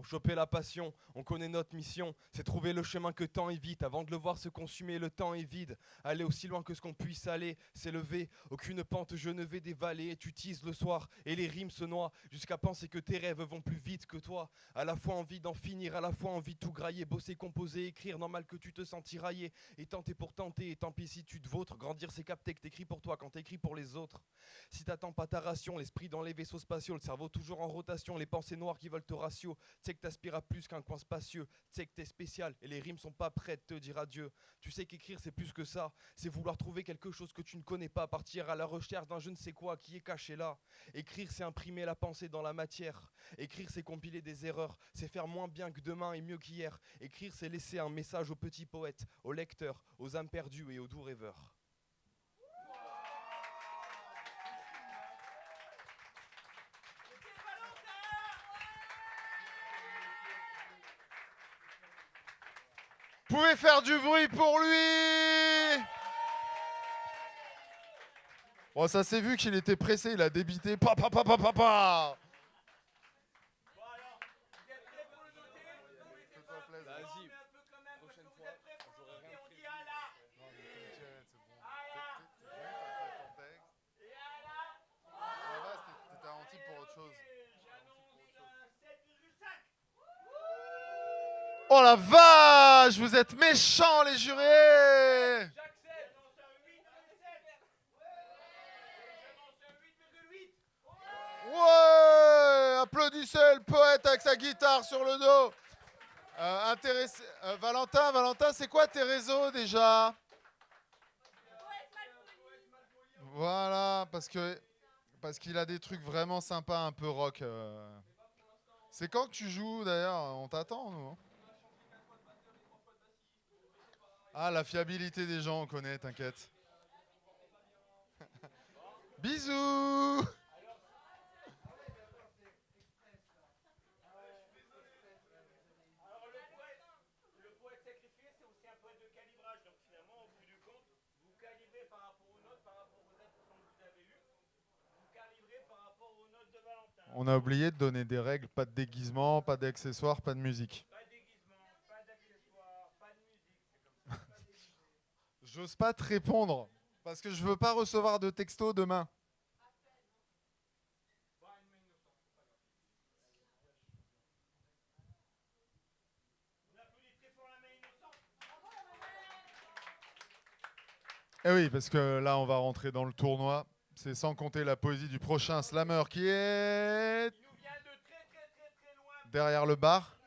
pour choper la passion. On connaît notre mission, c'est trouver le chemin que temps évite. Avant de le voir se consumer, le temps est vide. Aller aussi loin que ce qu'on puisse aller, s'élever. Aucune pente je ne vais dévaler. Et tu teases le soir et les rimes se noient. Jusqu'à penser que tes rêves vont plus vite que toi. À la fois envie d'en finir, à la fois envie de tout grailler. Bosser, composer, écrire, normal que tu te sens tiraillé. Et tenter pour tenter, et tant pis si tu te vautres. Grandir c'est capter que t'écris pour toi quand t'écris pour les autres. Si t'attends pas ta ration, l'esprit dans les vaisseaux spatiaux, le cerveau toujours en rotation, les pensées noires qui veulent te ratio. Tu sais que t'aspires à plus qu'un coin spacieux, tu sais que t'es spécial et les rimes sont pas prêtes de te dire adieu. Tu sais qu'écrire c'est plus que ça, c'est vouloir trouver quelque chose que tu ne connais pas, partir à la recherche d'un je ne sais quoi qui est caché là. Écrire c'est imprimer la pensée dans la matière, écrire c'est compiler des erreurs, c'est faire moins bien que demain et mieux qu'hier. Écrire c'est laisser un message aux petits poètes, aux lecteurs, aux âmes perdues et aux doux rêveurs. Vous pouvez faire du bruit pour lui. Bon, ça s'est vu qu'il était pressé, il a débité. Pa, pa, pa, pa, pa, pa. Vas-y, prochaine fois, j'aurai rien prévu. Non, mais t'inquiète, c'est bon. T'as vu, t'as fait ton texte. Ça va, t'étais en type pour autre chose. Oh la vache, vous êtes méchants les jurés. Ouais, applaudissez le poète avec sa guitare sur le dos. Valentin, c'est quoi tes réseaux déjà? Voilà, parce qu'il a des trucs vraiment sympas, un peu rock. C'est quand que tu joues d'ailleurs? On t'attend, nous. Hein. Ah, la fiabilité des gens, on connaît, t'inquiète. Bisous. On a oublié de donner des règles, pas de déguisement, pas d'accessoires, pas de musique. J'ose pas te répondre, parce que je veux pas recevoir de texto demain. Eh oui, parce que là, on va rentrer dans le tournoi. C'est sans compter la poésie du prochain slammer qui est derrière le bar.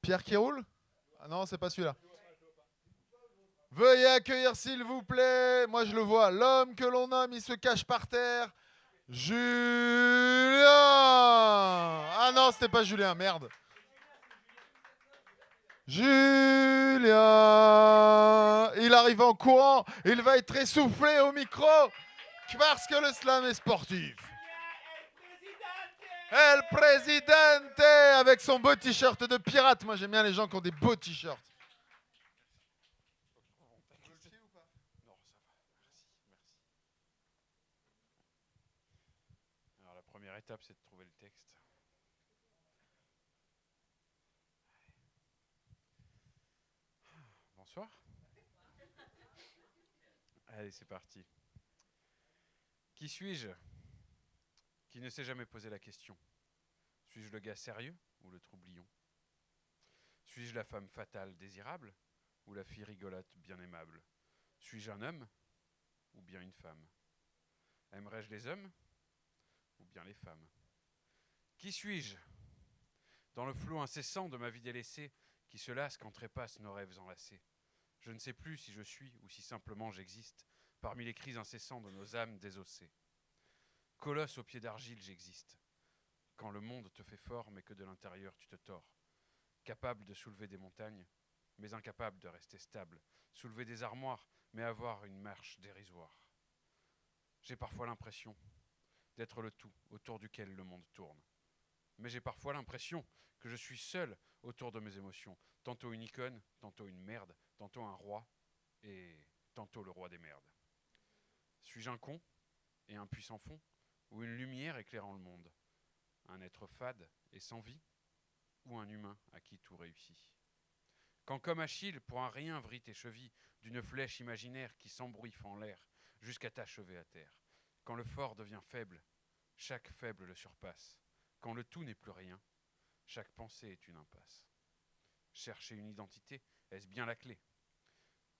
Pierre qui roule? Ah non, c'est pas celui-là. Veuillez accueillir, s'il vous plaît. Moi, je le vois. L'homme que l'on nomme, il se cache par terre. Julien! Ah non, c'était pas Julien, merde. Julien! Il arrive en courant. Il va être essoufflé au micro parce que le slam est sportif. El Presidente avec son beau t-shirt de pirate. Moi, j'aime bien les gens qui ont des beaux t-shirts. Alors la première étape, c'est de trouver le texte. Bonsoir. Allez, c'est parti. Qui suis-je? Qui ne s'est jamais posé la question. Suis-je le gars sérieux ou le troublion? Suis-je la femme fatale désirable ou la fille rigolote bien aimable? Suis-je un homme ou bien une femme? Aimerais-je les hommes ou bien les femmes? Qui suis-je? Dans le flot incessant de ma vie délaissée, qui se lasse quand trépassent nos rêves enlacés. Je ne sais plus si je suis ou si simplement j'existe, parmi les cris incessants de nos âmes désossées. Colosse aux pieds d'argile j'existe, quand le monde te fait fort mais que de l'intérieur tu te tords. Capable de soulever des montagnes, mais incapable de rester stable. Soulever des armoires, mais avoir une marche dérisoire. J'ai parfois l'impression d'être le tout autour duquel le monde tourne. Mais j'ai parfois l'impression que je suis seul autour de mes émotions. Tantôt une icône, tantôt une merde, tantôt un roi, et tantôt le roi des merdes. Suis-je un con et un puissant fond, ou une lumière éclairant le monde? Un être fade et sans vie, ou un humain à qui tout réussit? Quand comme Achille, pour un rien vrille tes chevilles d'une flèche imaginaire qui s'embrouille en l'air jusqu'à t'achever à terre. Quand le fort devient faible, chaque faible le surpasse. Quand le tout n'est plus rien, chaque pensée est une impasse. Chercher une identité, est-ce bien la clé?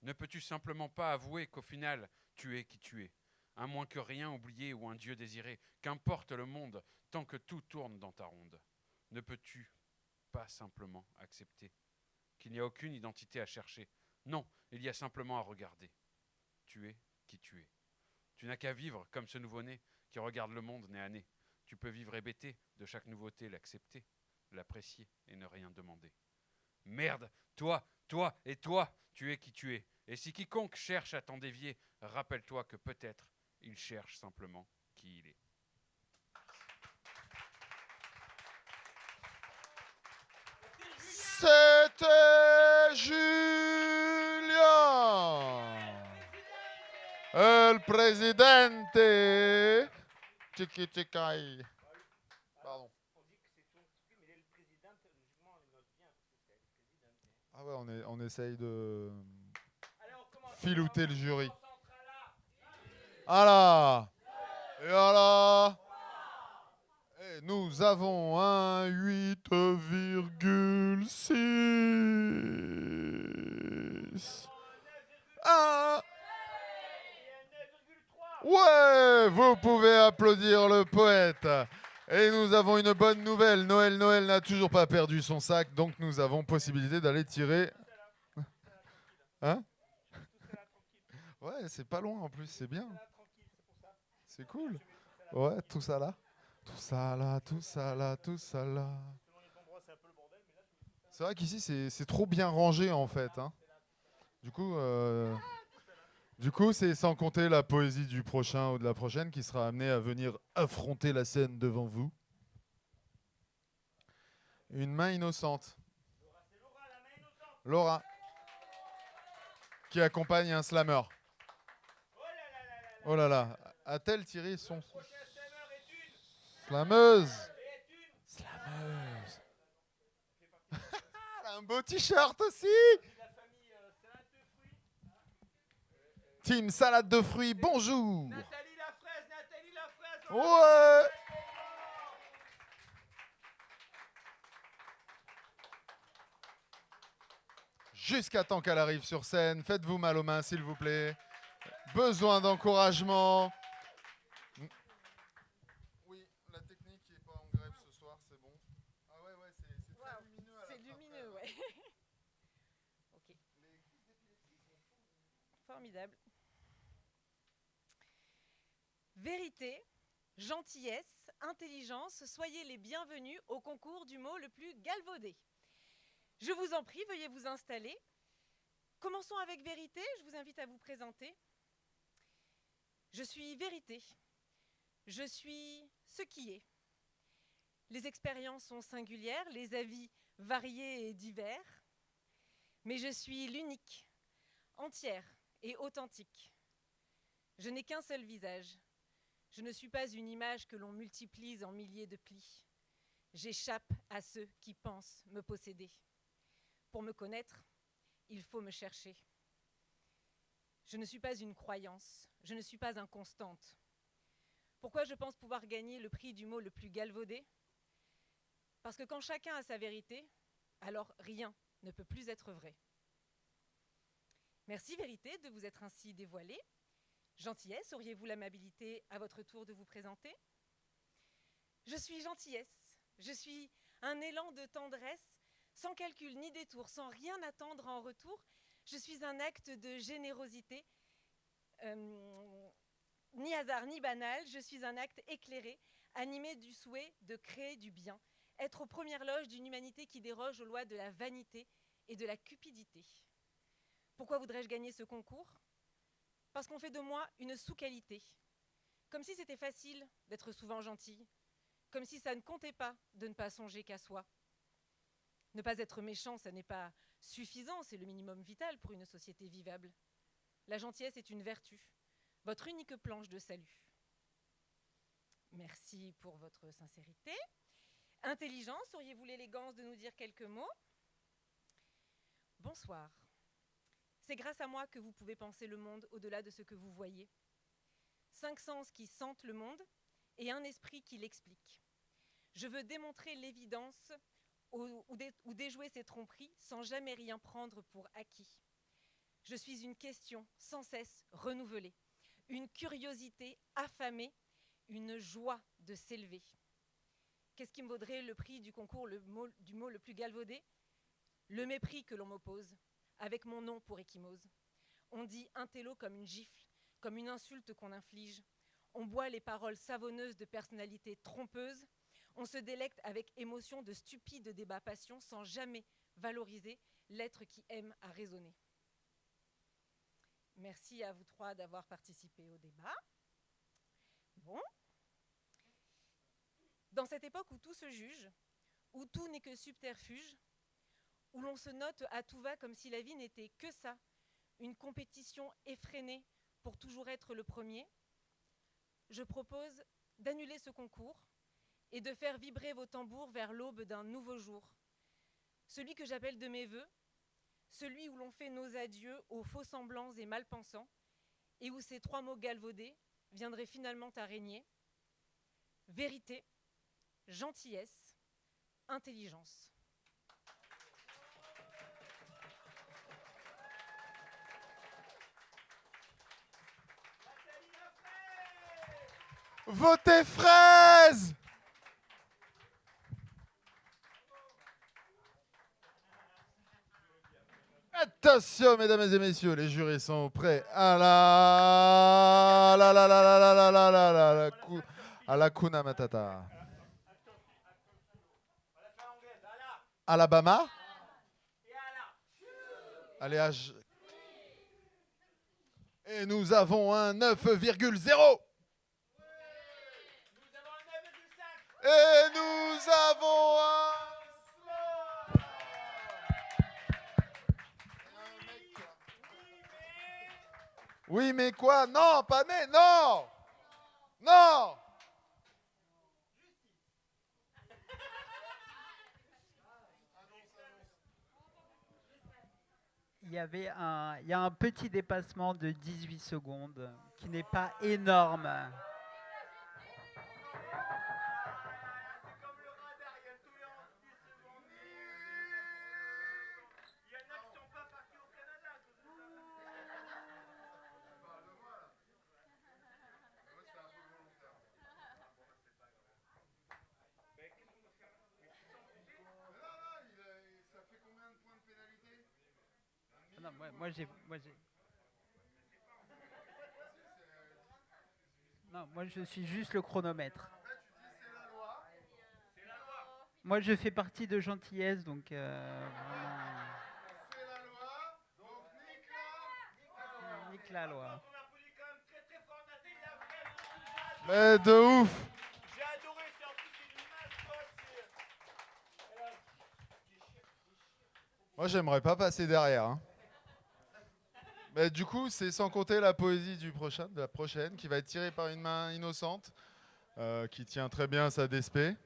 Ne peux-tu simplement pas avouer qu'au final, tu es qui tu es? Un moins que rien oublié ou un Dieu désiré, qu'importe le monde, tant que tout tourne dans ta ronde. Ne peux-tu pas simplement accepter qu'il n'y a aucune identité à chercher? Non, il y a simplement à regarder. Tu es qui tu es. Tu n'as qu'à vivre comme ce nouveau-né qui regarde le monde nez à nez. Tu peux vivre hébété de chaque nouveauté, l'accepter, l'apprécier et ne rien demander. Merde, toi, toi et toi, tu es qui tu es. Et si quiconque cherche à t'en dévier, rappelle-toi que peut-être il cherche simplement qui il est. C'était Julien, el presidente. Tchiki tchikai. Pardon. Ah ouais, on essaye de filouter le jury. Voilà. Et voilà. Et nous avons un 8,6. Ah. Ouais, vous pouvez applaudir le poète. Et nous avons une bonne nouvelle. Noël n'a toujours pas perdu son sac, donc nous avons possibilité d'aller tirer. Hein? Ouais, c'est pas loin en plus, c'est bien. C'est cool. Ouais, tout ça là. Tout ça là, tout ça là, tout ça là. C'est vrai qu'ici, c'est trop bien rangé en fait. Hein. Du coup, c'est sans compter la poésie du prochain ou de la prochaine qui sera amenée à venir affronter la scène devant vous. Une main innocente. Laura. Qui accompagne un slammer. Oh là là. A-t-elle tiré son slameuse? Slameuse. Elle a un beau t-shirt aussi. Team salade de fruits, bonjour. Nathalie Lafraise. Ouais. Jusqu'à temps qu'elle arrive sur scène, faites-vous mal aux mains s'il vous plaît. Besoin d'encouragement. Oui, la technique n'est pas en grève ce soir, c'est bon. Ah ouais, c'est très lumineux. C'est lumineux, ouais. Ok. Formidable. Vérité, gentillesse, intelligence, soyez les bienvenus au concours du mot le plus galvaudé. Je vous en prie, veuillez vous installer. Commençons avec vérité, je vous invite à vous présenter. Je suis vérité. Je suis ce qui est. Les expériences sont singulières, les avis variés et divers, mais je suis l'unique, entière et authentique. Je n'ai qu'un seul visage. Je ne suis pas une image que l'on multiplie en milliers de plis. J'échappe à ceux qui pensent me posséder. Pour me connaître, il faut me chercher. Je ne suis pas une croyance, je ne suis pas inconstante. Pourquoi je pense pouvoir gagner le prix du mot le plus galvaudé? Parce que quand chacun a sa vérité, alors rien ne peut plus être vrai. Merci vérité de vous être ainsi dévoilée. Gentillesse, auriez-vous l'amabilité à votre tour de vous présenter? Je suis gentillesse, je suis un élan de tendresse, sans calcul ni détour, sans rien attendre en retour. Je suis un acte de générosité, ni hasard ni banal, je suis un acte éclairé, animé du souhait de créer du bien, être aux premières loges d'une humanité qui déroge aux lois de la vanité et de la cupidité. Pourquoi voudrais-je gagner ce concours? Parce qu'on fait de moi une sous-qualité, comme si c'était facile d'être souvent gentille, comme si ça ne comptait pas de ne pas songer qu'à soi. Ne pas être méchant, ça n'est pas suffisant, c'est le minimum vital pour une société vivable. La gentillesse est une vertu, votre unique planche de salut. Merci pour votre sincérité. Intelligence, auriez-vous l'élégance de nous dire quelques mots? Bonsoir. C'est grâce à moi que vous pouvez penser le monde au-delà de ce que vous voyez. 5 sens qui sentent le monde et un esprit qui l'explique. Je veux démontrer l'évidence ou déjouer ces tromperies sans jamais rien prendre pour acquis. Je suis une question sans cesse renouvelée, une curiosité affamée, une joie de s'élever. Qu'est-ce qui me vaudrait le prix du concours du mot le plus galvaudé? Le mépris que l'on m'oppose, avec mon nom pour échymose. On dit intello comme une gifle, comme une insulte qu'on inflige. On boit les paroles savonneuses de personnalités trompeuses. On se délecte avec émotion de stupides débats passion sans jamais valoriser l'être qui aime à raisonner. Merci à vous trois d'avoir participé au débat. Bon. Dans cette époque où tout se juge, où tout n'est que subterfuge, où l'on se note à tout va comme si la vie n'était que ça, une compétition effrénée pour toujours être le premier, je propose d'annuler ce concours et de faire vibrer vos tambours vers l'aube d'un nouveau jour. Celui que j'appelle de mes vœux, celui où l'on fait nos adieux aux faux semblants et malpensants, et où ces 3 mots galvaudés viendraient finalement à régner. Vérité, gentillesse, intelligence. Votez fraise! Attention, mesdames et messieurs, les jurys sont prêts à la Kuna Matata. Alabama? Allez, et nous avons un 9,0. Et nous avons un... Oui, mais quoi? Non, pas mais, non! Non! Il y a un petit dépassement de 18 secondes qui n'est pas énorme. Non, moi je suis juste le chronomètre. Moi je fais partie de gentillesse, donc vraiment, C'est la loi, donc nique la loi. Mais de ouf! J'ai adoré, c'est en plus c'est une mascotte. Moi, j'aimerais pas passer derrière. Hein. Mais du coup, c'est sans compter la poésie de la prochaine, qui va être tirée par une main innocente, qui tient très bien sa DSP.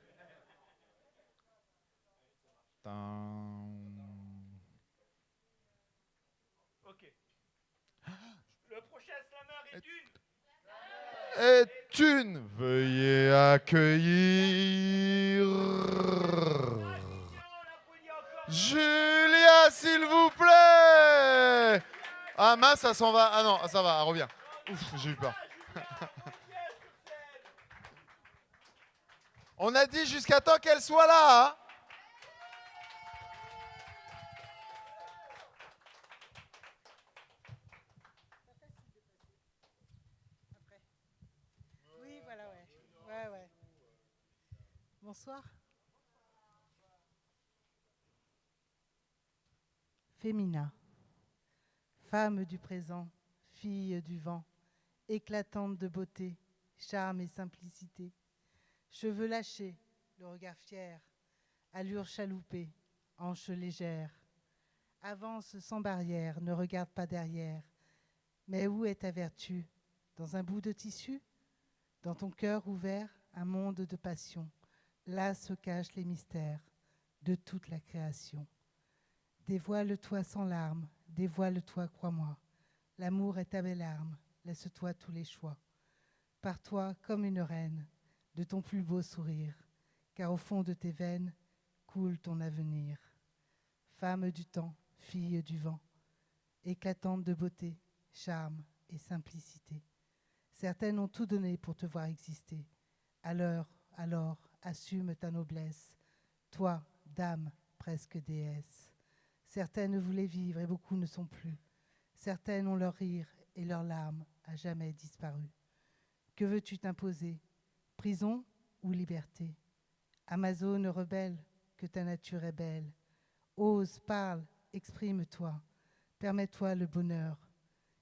Ok. Le prochain slammer est une. Est une. Veuillez accueillir Julia, s'il vous plaît. Ah mince, ça s'en va. Ah non, ça va, elle revient. Ouf, j'ai eu peur. On a dit jusqu'à temps qu'elle soit là. Hein. Oui, voilà, ouais. Ouais. Bonsoir. Fémina, femme du présent, fille du vent, éclatante de beauté, charme et simplicité. Cheveux lâchés, le regard fier, allure chaloupée, hanches légères. Avance sans barrière, ne regarde pas derrière. Mais où est ta vertu? Dans un bout de tissu? Dans ton cœur ouvert, un monde de passion. Là se cachent les mystères de toute la création. Dévoile-toi sans larmes, dévoile-toi, crois-moi. L'amour est ta belle arme, laisse-toi tous les choix. Pars-toi comme une reine, de ton plus beau sourire, car au fond de tes veines coule ton avenir. Femme du temps, fille du vent, éclatante de beauté, charme et simplicité. Certaines ont tout donné pour te voir exister. Alors, assume ta noblesse. Toi, dame, presque déesse. Certaines voulaient vivre et beaucoup ne sont plus. Certaines ont leur rire et leurs larmes à jamais disparu. Que veux-tu t'imposer? Prison ou liberté? Amazone rebelle, que ta nature est belle. Ose, parle, exprime-toi. Permets-toi le bonheur.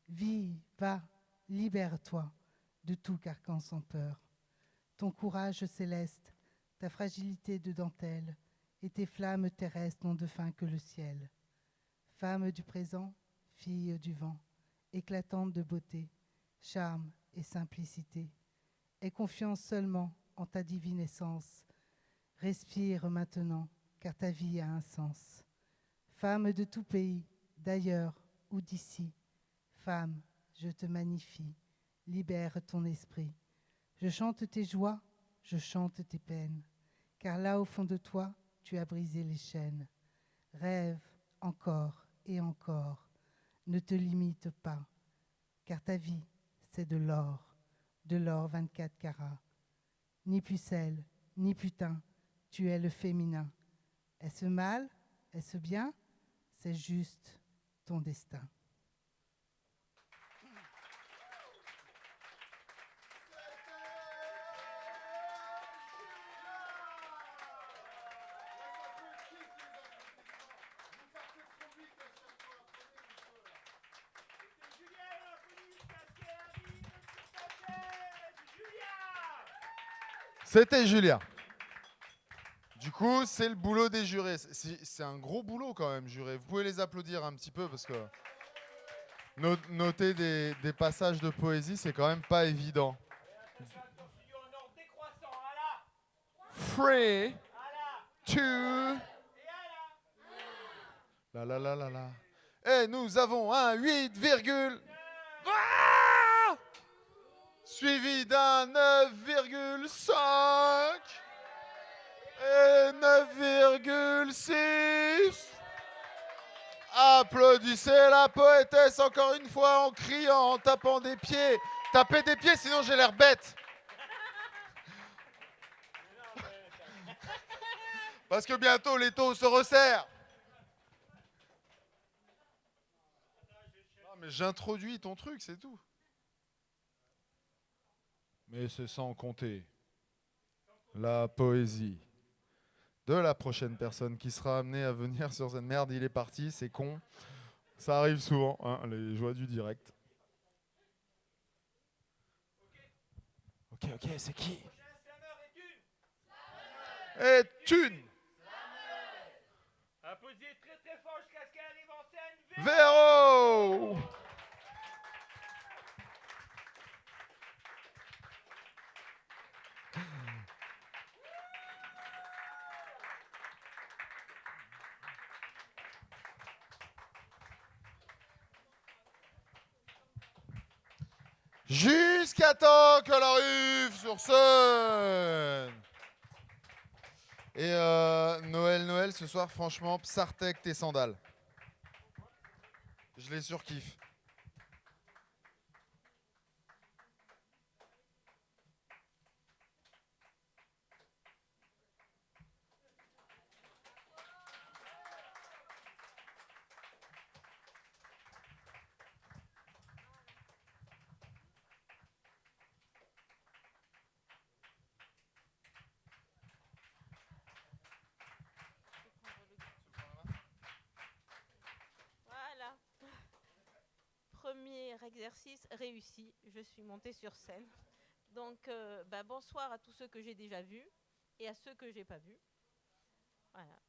Vis, va, libère-toi de tout carcan sans peur. Ton courage céleste, ta fragilité de dentelle et tes flammes terrestres n'ont de fin que le ciel. Femme du présent, fille du vent, éclatante de beauté, charme et simplicité. Aie confiance seulement en ta divine essence. Respire maintenant, car ta vie a un sens. Femme de tout pays, d'ailleurs ou d'ici, femme, je te magnifie, libère ton esprit. Je chante tes joies, je chante tes peines, car là au fond de toi, tu as brisé les chaînes. Rêve encore et encore, ne te limite pas, car ta vie, c'est de l'or 24 carats. Ni pucelle, ni putain, tu es le féminin. Est-ce mal? Est-ce bien? C'est juste ton destin. C'était Julia. Du coup, c'est le boulot des jurés. C'est un gros boulot quand même, jurés. Vous pouvez les applaudir un petit peu parce que noter des passages de poésie, c'est quand même pas évident. Continue en ordre décroissant, à là, 3, 2, et à là. la la la la la. Et nous avons un 8, ah suivi d'un 9,5 et 9,6. Applaudissez la poétesse encore une fois en criant, en tapant des pieds. Tapez des pieds, sinon j'ai l'air bête. Parce que bientôt les taux se resserrent. Non, mais j'introduis ton truc, c'est tout. Mais c'est sans compter la poésie de la prochaine personne qui sera amenée à venir sur cette merde. Il est parti, c'est con. Ça arrive souvent, hein, les joies du direct. Ok, c'est qui? Prochain slammer est une. Et Thune, Applaudissez très très fort jusqu'à ce qu'elle arrive en scène. Véro. Jusqu'à temps qu'elle arrive sur scène. Et Noël, ce soir, franchement, Psartek tes sandales. Je les surkiffe. Voilà. Premier exercice réussi. Je suis montée sur scène. Donc, bonsoir à tous ceux que j'ai déjà vus et à ceux que j'ai pas vus. Voilà.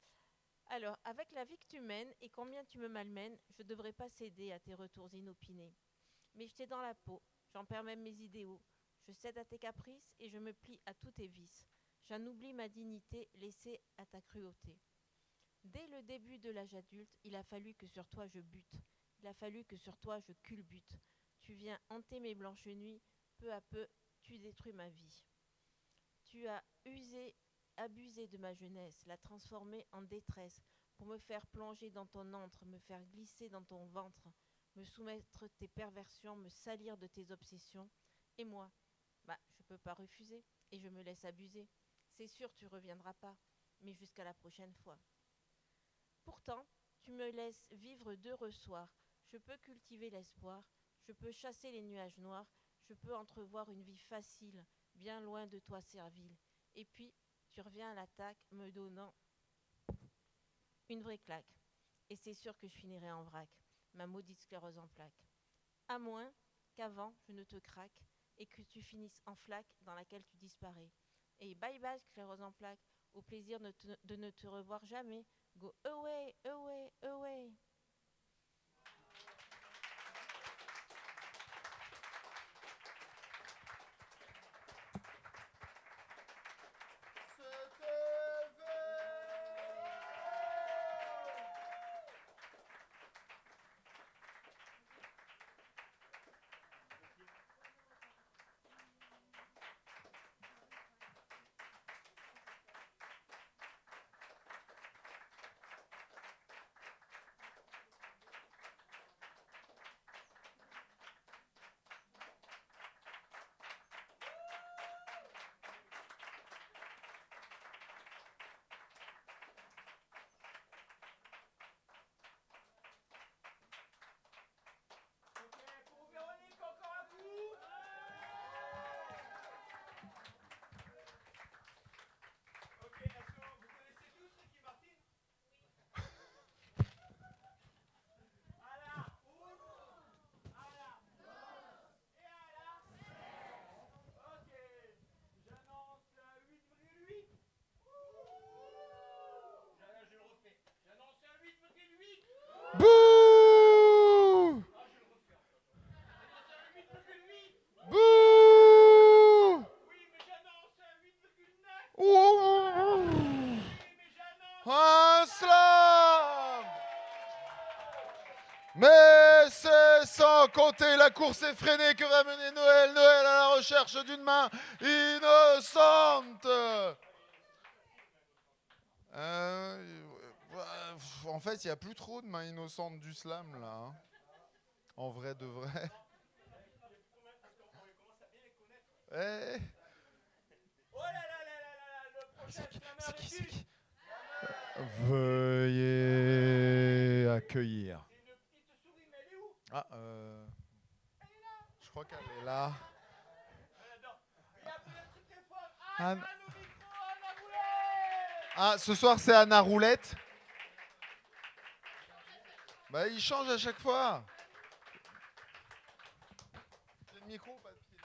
Alors, avec la vie que tu mènes et combien tu me malmènes, je ne devrais pas céder à tes retours inopinés. Mais je t'ai dans la peau, j'en perds même mes idéaux. Je cède à tes caprices et je me plie à tous tes vices. J'en oublie ma dignité laissée à ta cruauté. Dès le début de l'âge adulte, il a fallu que sur toi je bute. Il a fallu que sur toi je culbute. Tu viens hanter mes blanches nuits, peu à peu, tu détruis ma vie. Tu as abusé de ma jeunesse, la transformer en détresse, pour me faire plonger dans ton antre, me faire glisser dans ton ventre, me soumettre tes perversions, me salir de tes obsessions. Et moi, je peux pas refuser, et je me laisse abuser. C'est sûr, tu reviendras pas, mais jusqu'à la prochaine fois. Pourtant, tu me laisses vivre d'heureux soirs. Je peux cultiver l'espoir, je peux chasser les nuages noirs, je peux entrevoir une vie facile, bien loin de toi servile. Et puis, tu reviens à l'attaque, me donnant une vraie claque. Et c'est sûr que je finirai en vrac, ma maudite sclérose en plaques. À moins qu'avant, je ne te craque et que tu finisses en flaque dans laquelle tu disparais. Et bye bye sclérose en plaques, au plaisir de ne te revoir jamais. Go away, away, away. Pour Véronique, encore un coup. Ok, Nassau, vous connaissez tous Ricky Martin? À la une, à la deux et à la 16. Ok, j'annonce un 8,8. Je le refais. J'annonce un 8,8. Bouh! Ah, je le refais encore. J'annonce un 8,8. Bouh! Oui, mais j'annonce un 8,9. Ouh! Oui, mais j'annonce. Un slam! Mais c'est sans compter la course effrénée que va mener Noël. Noël à la recherche d'une main innocente. En fait, il n'y a plus trop de mains innocentes du slam là. Hein. En vrai de vrai. Eh, Oh là là là là là là, le prochain slammer est qui? Veuillez accueillir. C'est une petite souris, mais elle est où? Ah, je crois qu'elle est là. Attends. Et applaudissez très fort. Anne. Anne au micro, Anna Boulet. Ah, ce soir c'est Anna Roulette. Bah, il change à chaque fois. J'ai le micro ou pas de pied?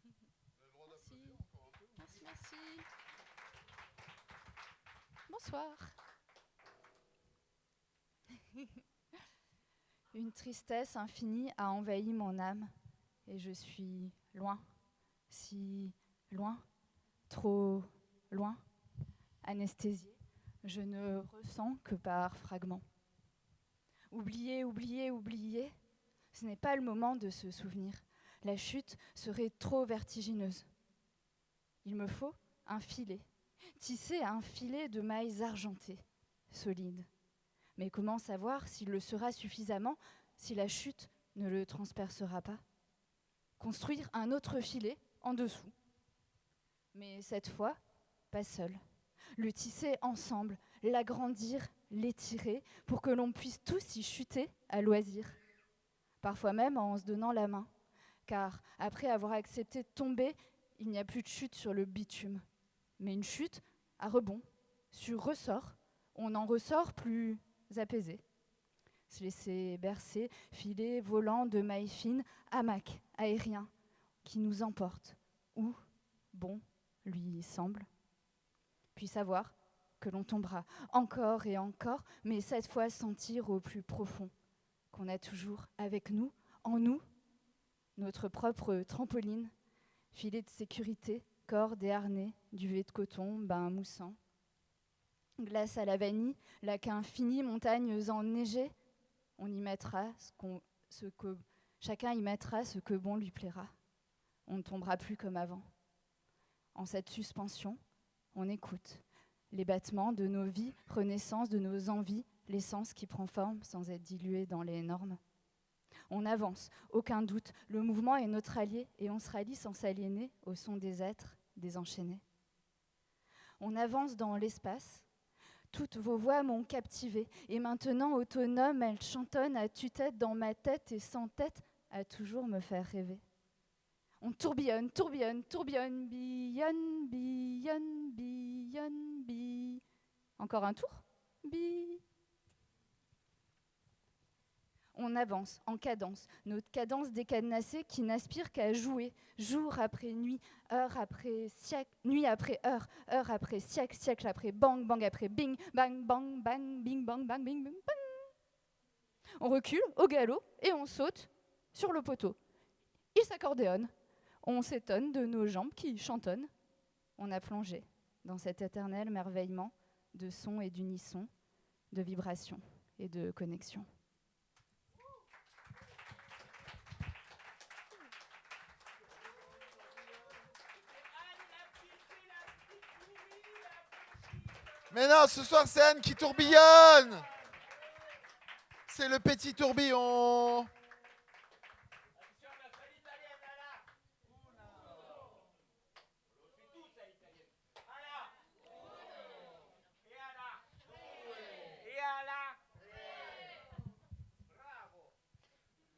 Merci beaucoup. Merci. Merci. Bonsoir. Une tristesse infinie a envahi mon âme et je suis loin, si loin, trop loin, anesthésiée. Je ne ressens que par fragments. Oublier, oublier, oublier, ce n'est pas le moment de se souvenir. La chute serait trop vertigineuse. Il me faut un filet, tisser un filet de mailles argentées, solide. Mais comment savoir s'il le sera suffisamment si la chute ne le transpercera pas? Construire un autre filet en dessous. Mais cette fois, pas seul. Le tisser ensemble, l'agrandir, l'étirer, pour que l'on puisse tous y chuter à loisir. Parfois même en se donnant la main. Car après avoir accepté de tomber, il n'y a plus de chute sur le bitume. Mais une chute à rebond, sur ressort, on en ressort plus apaisé. Se laisser bercer, filer, volant de mailles fines, hamac, aérien, qui nous emporte, où bon lui semble. Puis savoir que l'on tombera encore et encore, mais cette fois sentir au plus profond qu'on a toujours avec nous, en nous, notre propre trampoline, filet de sécurité, corde et harnais, duvet de coton, bain moussant. Glace à la vanille, lac infini, montagnes enneigées, on y mettra chacun y mettra ce que bon lui plaira. On ne tombera plus comme avant. En cette suspension, on écoute les battements de nos vies, renaissance de nos envies, l'essence qui prend forme sans être diluée dans les normes. On avance, aucun doute, le mouvement est notre allié et on se rallie sans s'aliéner au son des êtres désenchaînés. On avance dans l'espace, toutes vos voix m'ont captivée et maintenant autonome, elles chantonnent à tue-tête dans ma tête et sans tête à toujours me faire rêver. On tourbillonne, tourbillonne, tourbillonne, billonne, billonne, billonne, billonne. Encore un tour. Bi. On avance en cadence, notre cadence décadenassée qui n'aspire qu'à jouer, jour après nuit, heure après siècle, nuit après heure, heure après siècle, siècle après bang, bang après bing, bang, bang, bang, bing, bang, bang, bing, bing, bang. On recule au galop et on saute sur le poteau. Il s'accordéonne. On s'étonne de nos jambes qui chantonnent. On a plongé dans cet éternel merveillement de sons et d'unisson, de vibrations et de connexion. Mais non, ce soir, c'est Anne qui tourbillonne. C'est le petit tourbillon.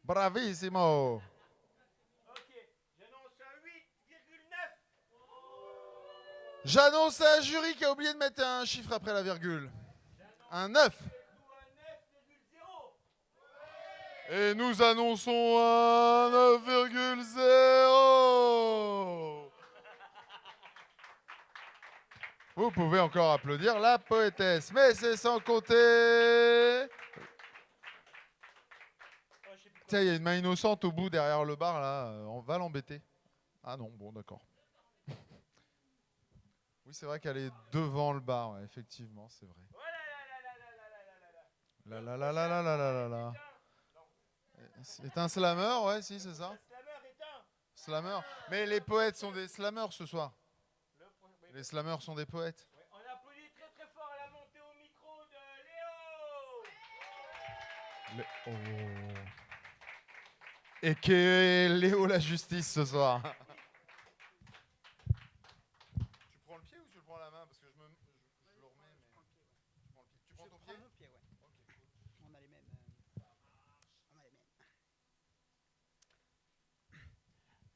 Bravissimo. J'annonce à un jury qui a oublié de mettre un chiffre après la virgule. Un 9. Et nous annonçons un 9,0. Vous pouvez encore applaudir la poétesse, mais c'est sans compter. Tiens, il y a une main innocente au bout derrière le bar là, on va l'embêter. Ah non, bon d'accord. Oui, c'est vrai qu'elle est devant le bar, ouais, effectivement, c'est vrai. La la la la la la la la la. C'est un slammer, ouais, si, c'est ça. Slammer. Mais les poètes sont des slammers ce soir. Les slammers sont des poètes. On applaudit très très fort à la montée au micro de Léo. Et que Léo la justice ce soir. Tu prends le pied ou tu le prends la main? Parce que je le remets, mais tu prends le pied. Tu prends ton pied? Mon pied, ouais. Okay, cool. On a les mêmes.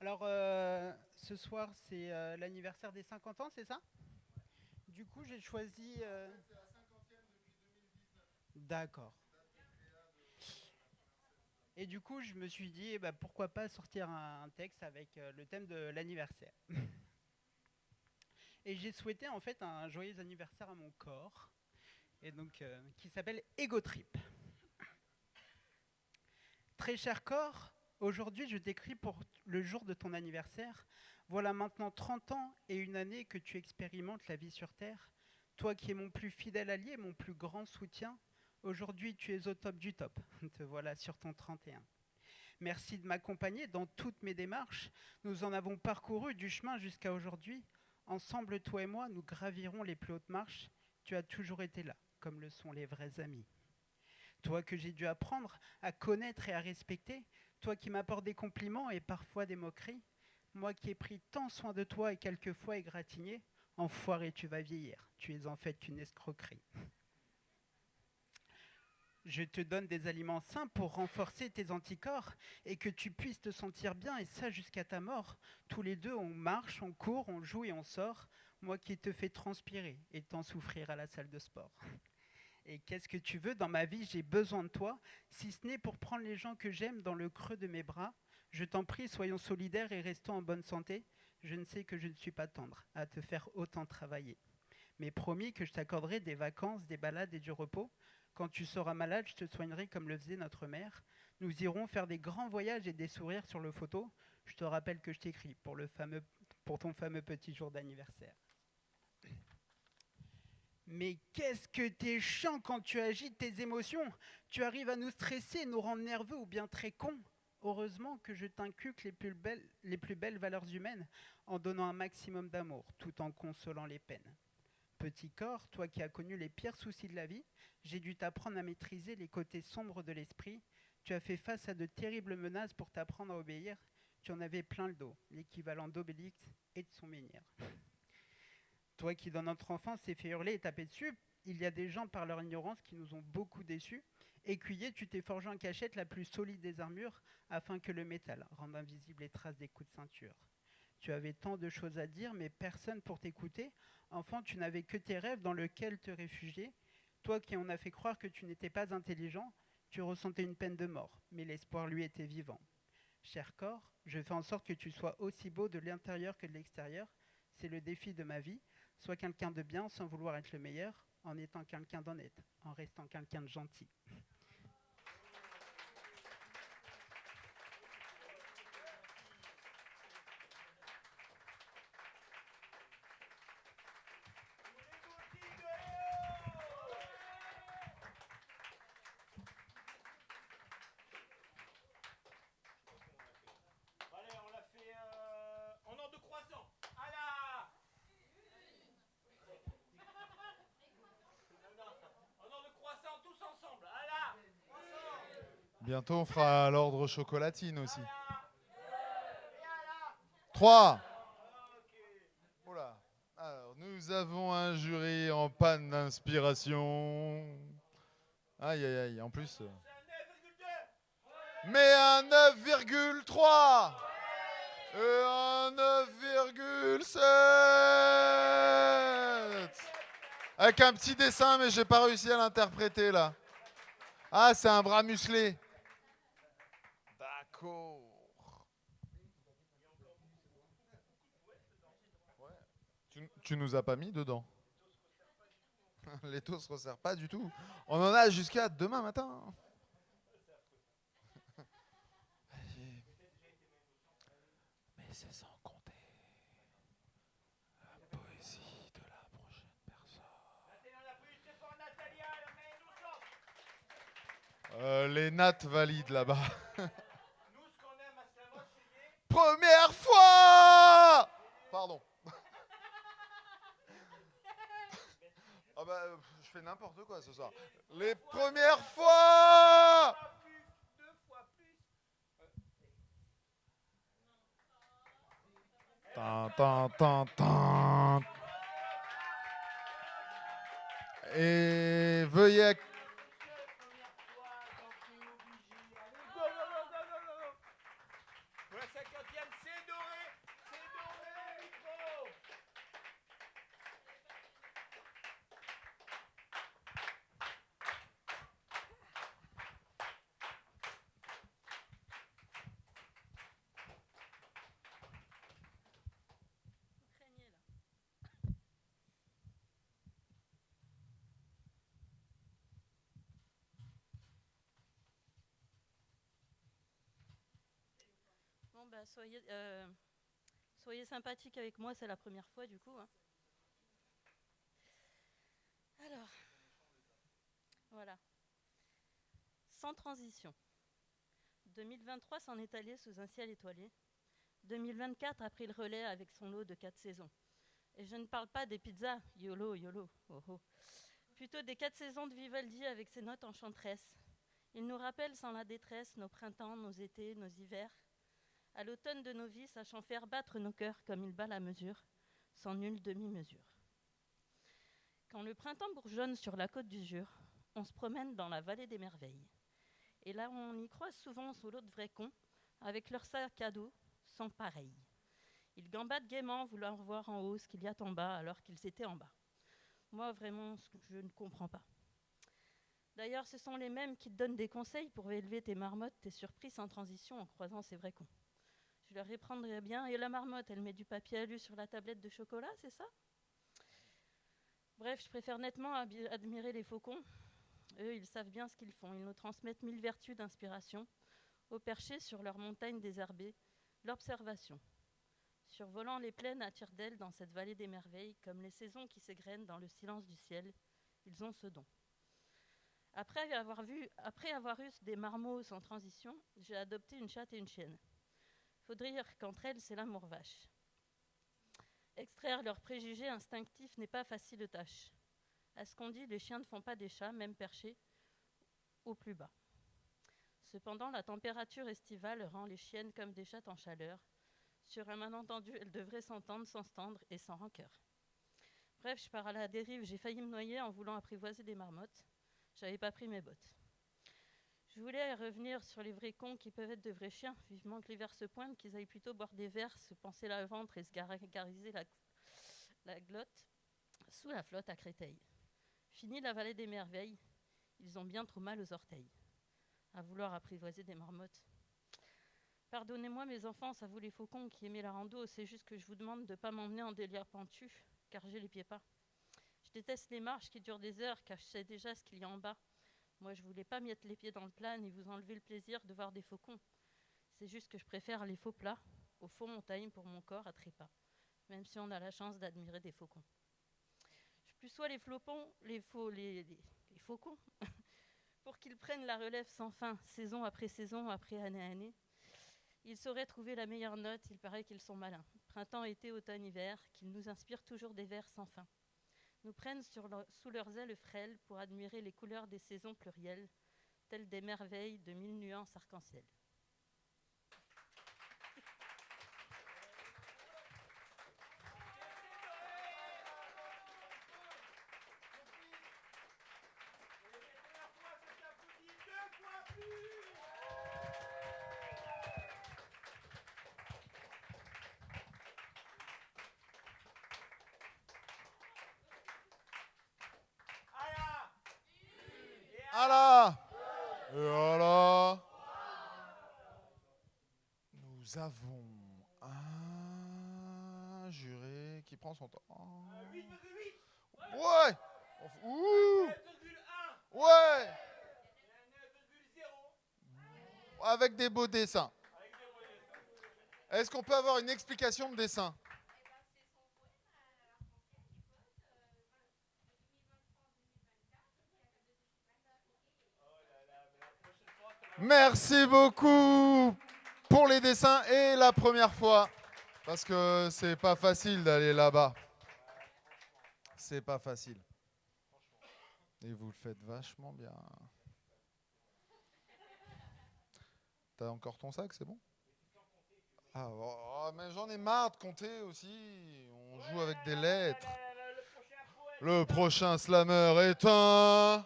Alors, ce soir, c'est l'anniversaire des 50 ans, c'est ça? Du coup, j'ai choisi... C'est la 50e depuis 2019. D'accord. Et du coup, je me suis dit, pourquoi pas sortir un texte avec le thème de l'anniversaire. Et j'ai souhaité en fait un joyeux anniversaire à mon corps, et donc qui s'appelle Ego Trip. Très cher corps, aujourd'hui je t'écris pour le jour de ton anniversaire. Voilà maintenant 30 ans et une année que tu expérimentes la vie sur Terre. Toi qui es mon plus fidèle allié, mon plus grand soutien, aujourd'hui tu es au top du top. Te voilà sur ton 31. Merci de m'accompagner dans toutes mes démarches. Nous en avons parcouru du chemin jusqu'à aujourd'hui. Ensemble, toi et moi, nous gravirons les plus hautes marches. Tu as toujours été là, comme le sont les vrais amis. Toi que j'ai dû apprendre à connaître et à respecter, toi qui m'apportes des compliments et parfois des moqueries, moi qui ai pris tant soin de toi et quelquefois égratigné, enfoiré, tu vas vieillir, tu es en fait qu'une escroquerie. Je te donne des aliments sains pour renforcer tes anticorps et que tu puisses te sentir bien, et ça jusqu'à ta mort. Tous les deux, on marche, on court, on joue et on sort. Moi qui te fais transpirer et t'en souffrir à la salle de sport. Et qu'est-ce que tu veux dans ma vie? J'ai besoin de toi, si ce n'est pour prendre les gens que j'aime dans le creux de mes bras. Je t'en prie, soyons solidaires et restons en bonne santé. Je ne sais que je ne suis pas tendre à te faire autant travailler. Mais promis que je t'accorderai des vacances, des balades et du repos. Quand tu seras malade, je te soignerai comme le faisait notre mère. Nous irons faire des grands voyages et des sourires sur le photo. Je te rappelle que je t'écris pour ton fameux petit jour d'anniversaire. Mais qu'est-ce que t'es chiant quand tu agites tes émotions. Tu arrives à nous stresser, nous rendre nerveux ou bien très cons. Heureusement que je t'inculque les plus belles valeurs humaines en donnant un maximum d'amour, tout en consolant les peines. Petit corps, toi qui as connu les pires soucis de la vie, j'ai dû t'apprendre à maîtriser les côtés sombres de l'esprit. Tu as fait face à de terribles menaces pour t'apprendre à obéir. Tu en avais plein le dos, l'équivalent d'Obélix et de son menhir. Toi qui, dans notre enfance, s'est fait hurler et taper dessus, il y a des gens, par leur ignorance, qui nous ont beaucoup déçus. Écuyer, tu t'es forgé en cachette la plus solide des armures, afin que le métal rende invisibles les traces des coups de ceinture. Tu avais tant de choses à dire, mais personne pour t'écouter. Enfant, tu n'avais que tes rêves dans lesquels te réfugier. Toi qui en as fait croire que tu n'étais pas intelligent, tu ressentais une peine de mort, mais l'espoir, lui, était vivant. Cher corps, je fais en sorte que tu sois aussi beau de l'intérieur que de l'extérieur. C'est le défi de ma vie. Sois quelqu'un de bien sans vouloir être le meilleur, en étant quelqu'un d'honnête, en restant quelqu'un de gentil. Allez, on l'a fait en ordre de croissant. À la... En ordre de croissant, tous ensemble. À la... Bientôt, on fera l'ordre chocolatine aussi. 3. Oula. Alors, nous avons un jury en panne d'inspiration. Aïe, aïe, aïe. En plus. Mais un 9,3 et un 9,7 avec un petit dessin, mais j'ai pas réussi à l'interpréter là. Ah, c'est un bras musclé. D'accord. Tu nous as pas mis dedans. L'étau se resserre pas du tout. On en a jusqu'à demain matin. Mais c'est sans compter la poésie de la prochaine personne. Les nattes valides là-bas. Première fois. Pardon. Ah bah, je fais n'importe quoi ce soir. Les premières fois. Tan, tan, tan, tan. Et veuillez... Pour la 50e, c'est doré. C'est doré le micro. Bon, bah, soyez sympathiques avec moi, c'est la première fois du coup. Hein. Alors, voilà. Sans transition. 2023 s'en est allé sous un ciel étoilé. 2024 a pris le relais avec son lot de 4 saisons. Et je ne parle pas des pizzas, YOLO, YOLO, oh oh. Plutôt des 4 saisons de Vivaldi avec ses notes enchanteresses. Il nous rappelle sans la détresse nos printemps, nos étés, nos hivers. À l'automne de nos vies, sachant faire battre nos cœurs comme il bat la mesure, sans nulle demi-mesure. Quand le printemps bourgeonne sur la côte du Jura, on se promène dans la vallée des merveilles. Et là, on y croise souvent sous l'eau de vrais cons, avec leur sac à dos, sans pareil. Ils gambadent gaiement, vouloir voir en haut ce qu'il y a en bas, alors qu'ils étaient en bas. Moi, vraiment, je ne comprends pas. D'ailleurs, ce sont les mêmes qui te donnent des conseils pour élever tes marmottes, tes surprises sans transition en croisant ces vrais cons. Je leur répondrais bien, et la marmotte, elle met du papier alu sur la tablette de chocolat, c'est ça ? Bref, je préfère nettement admirer les faucons. Eux, ils savent bien ce qu'ils font. Ils nous transmettent 1000 vertus d'inspiration. Au perché sur leur montagne désherbée, l'observation. Survolant les plaines à tire-d'aile dans cette vallée des merveilles, comme les saisons qui s'égrènent dans le silence du ciel, ils ont ce don. Après avoir eu des marmots sans transition, j'ai adopté une chatte et une chienne. Faut dire qu'entre elles, c'est l'amour vache. Extraire leurs préjugés instinctifs n'est pas facile de tâche. À ce qu'on dit, les chiens ne font pas des chats, même perchés, au plus bas. Cependant, la température estivale rend les chiennes comme des chattes en chaleur. Sur un malentendu, elles devraient s'entendre sans se tendre et sans rancœur. Bref, je pars à la dérive, j'ai failli me noyer en voulant apprivoiser des marmottes. J'avais pas pris mes bottes. Je voulais revenir sur les vrais cons qui peuvent être de vrais chiens, vivement que l'hiver se pointe, qu'ils aillent plutôt boire des verres, se panser le ventre et se gargariser la glotte sous la flotte à Créteil. Fini la vallée des merveilles, ils ont bien trop mal aux orteils, à vouloir apprivoiser des marmottes. Pardonnez-moi mes enfants, à vous les faucons qui aimez la rando, c'est juste que je vous demande de ne pas m'emmener en délire pentu, car j'ai les pieds pas. Je déteste les marches qui durent des heures, car je sais déjà ce qu'il y a en bas. Moi, je voulais pas mettre les pieds dans le plat ni vous enlever le plaisir de voir des faucons. C'est juste que je préfère les faux plats aux faux montagnes pour mon corps à trépas, même si on a la chance d'admirer des faucons. Je plus sois les flopons, les faucons, pour qu'ils prennent la relève sans fin, saison après année. Ils sauraient trouver la meilleure note, il paraît qu'ils sont malins. Printemps, été, automne, hiver, qu'ils nous inspirent toujours des vers sans fin. Nous prennent sous leurs ailes frêles pour admirer les couleurs des saisons plurielles, telles des merveilles de 1000 nuances arc-en-ciel. Allah! Et voilà! Nous avons un juré qui prend son temps. 8,8! Ouais! Ouh! Ouais! Avec des beaux dessins. Est-ce qu'on peut avoir une explication de dessin? Merci beaucoup pour les dessins et la première fois. Parce que c'est pas facile d'aller là-bas. C'est pas facile. Et vous le faites vachement bien. T'as encore ton sac, c'est bon? Ah, oh, mais j'en ai marre de compter aussi. On joue avec des lettres. Le prochain slammer est un...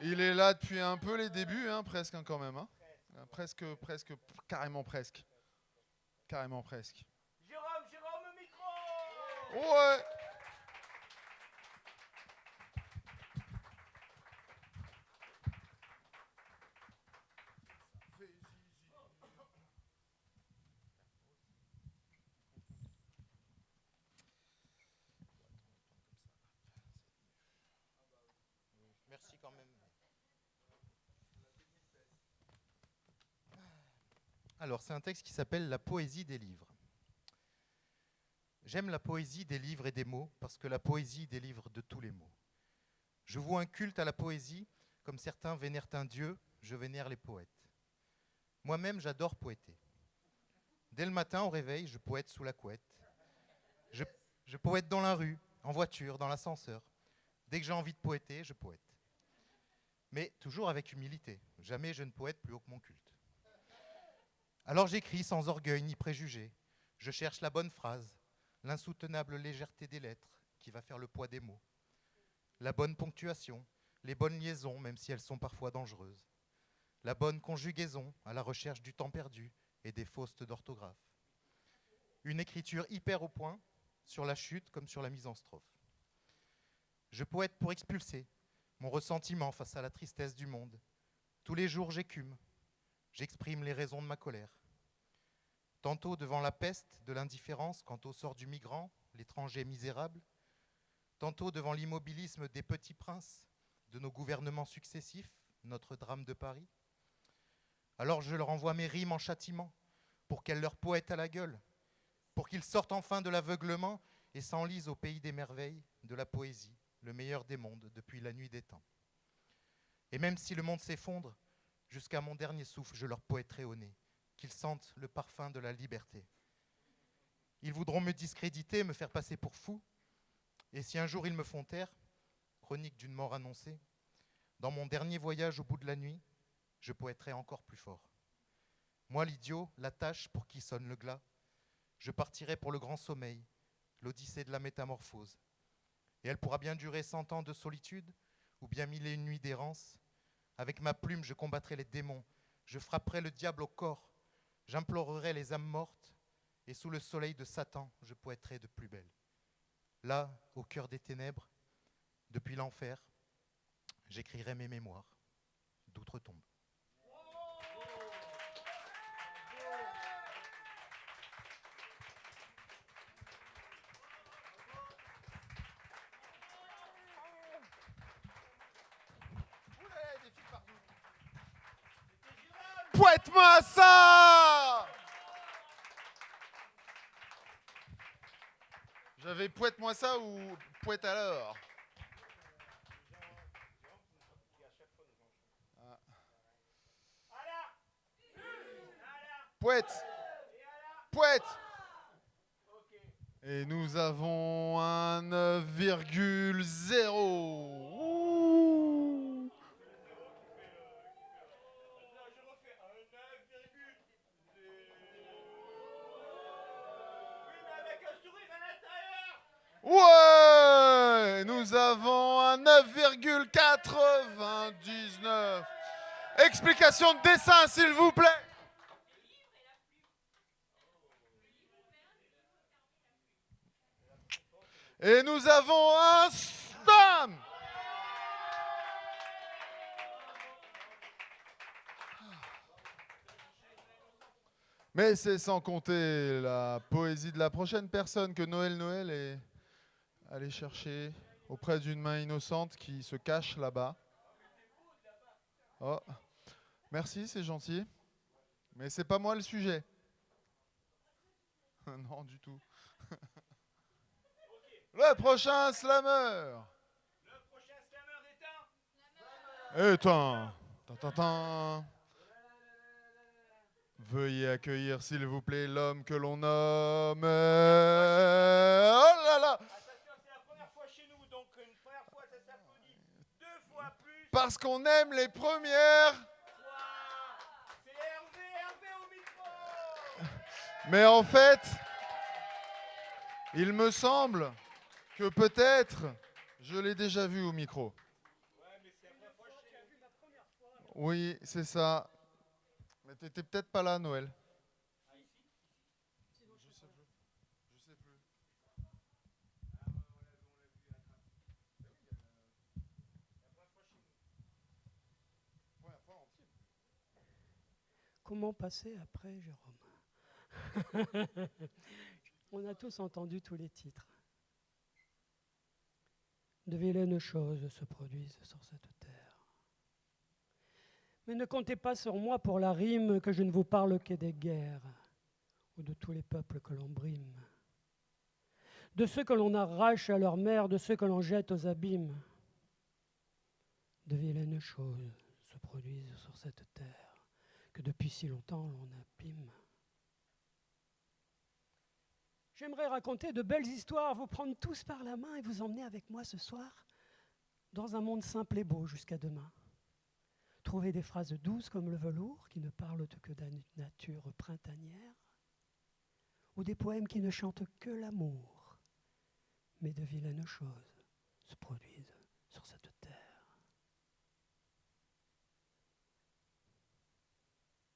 Il est là depuis un peu les débuts, hein, presque hein, quand même. Hein. Presque, carrément presque. Carrément presque. Jérôme, micro! Ouais! Merci quand même. Alors, c'est un texte qui s'appelle « La poésie des livres ». J'aime la poésie des livres et des mots parce que la poésie délivre de tous les maux. Je voue un culte à la poésie, comme certains vénèrent un dieu, je vénère les poètes. Moi-même, j'adore poéter. Dès le matin, au réveil, je poète sous la couette. Je poète dans la rue, en voiture, dans l'ascenseur. Dès que j'ai envie de poéter, je poète. Mais toujours avec humilité. Jamais je ne poète plus haut que mon culte. Alors j'écris sans orgueil ni préjugés. Je cherche la bonne phrase, l'insoutenable légèreté des lettres qui va faire le poids des mots. La bonne ponctuation, les bonnes liaisons, même si elles sont parfois dangereuses. La bonne conjugaison à la recherche du temps perdu et des fautes d'orthographe. Une écriture hyper au point, sur la chute comme sur la mise en strophe. Je poète pour expulser mon ressentiment face à la tristesse du monde. Tous les jours j'écume, j'exprime les raisons de ma colère. Tantôt devant la peste de l'indifférence quant au sort du migrant, l'étranger misérable. tantôt devant l'immobilisme des petits princes, de nos gouvernements successifs, notre drame de Paris. Alors je leur envoie mes rimes en châtiment, pour qu'elles leur poètent à la gueule, pour qu'ils sortent enfin de l'aveuglement et s'enlisent au pays des merveilles, de la poésie, le meilleur des mondes depuis la nuit des temps. Et même si le monde s'effondre, jusqu'à mon dernier souffle, je leur poèterai au nez, qu'ils sentent le parfum de la liberté. Ils voudront me discréditer, me faire passer pour fou, et si un jour ils me font taire, chronique d'une mort annoncée, dans mon dernier voyage au bout de la nuit, je poèterai encore plus fort. Moi, l'idiot, la tâche pour qui sonne le glas, je partirai pour le grand sommeil, l'odyssée de la métamorphose. Et elle pourra bien durer 100 ans de solitude, ou bien 1001 nuits d'errance. Avec ma plume, je combattrai les démons, je frapperai le diable au corps, j'implorerai les âmes mortes, et sous le soleil de Satan, je poèterai de plus belle. Là, au cœur des ténèbres, depuis l'enfer, j'écrirai mes mémoires d'outre-tombe. Poète-moi ça! J'avais poète-moi ça ou poète alors? Ah. Poète! Poète! Et nous avons un 9,0. Ouh. Ouais, nous avons un 9,99. Explication de dessin, s'il vous plaît. Et nous avons un slam. Mais c'est sans compter la poésie de la prochaine personne que Noël est allé chercher auprès d'une main innocente qui se cache là-bas. Oh. Merci, c'est gentil. Mais c'est pas moi le sujet. Non, du tout. Le prochain slammer. Le prochain slammer est un. Veuillez accueillir, s'il vous plaît, l'homme que l'on nomme. Oh là là! Attention, c'est la première fois chez nous, donc une première fois ça s'applaudit 2 fois plus. Parce qu'on aime les premières. C'est Hervé au micro. Mais en fait, il me semble que peut-être je l'ai déjà vu au micro. Ouais, mais c'est la première fois que j'ai vu ma première fois. Oui, c'est ça. Mais t'étais peut-être pas là, Noël. Ah, ici? Je sais plus. Je sais plus. Ah, ouais, on l'a vu à Trappes. La première fois chez nous. Première fois entière. Comment passer après, Jérôme? On a tous entendu tous les titres. De vilaines choses se produisent sur cette terre. Mais ne comptez pas sur moi pour la rime, que je ne vous parle que des guerres, ou de tous les peuples que l'on brime, de ceux que l'on arrache à leur mère, de ceux que l'on jette aux abîmes. De vilaines choses se produisent sur cette terre, que depuis si longtemps l'on abîme. J'aimerais raconter de belles histoires, vous prendre tous par la main et vous emmener avec moi ce soir dans un monde simple et beau jusqu'à demain. Trouver des phrases douces comme le velours qui ne parlent que d'une nature printanière, ou des poèmes qui ne chantent que l'amour, mais de vilaines choses se produisent sur cette terre.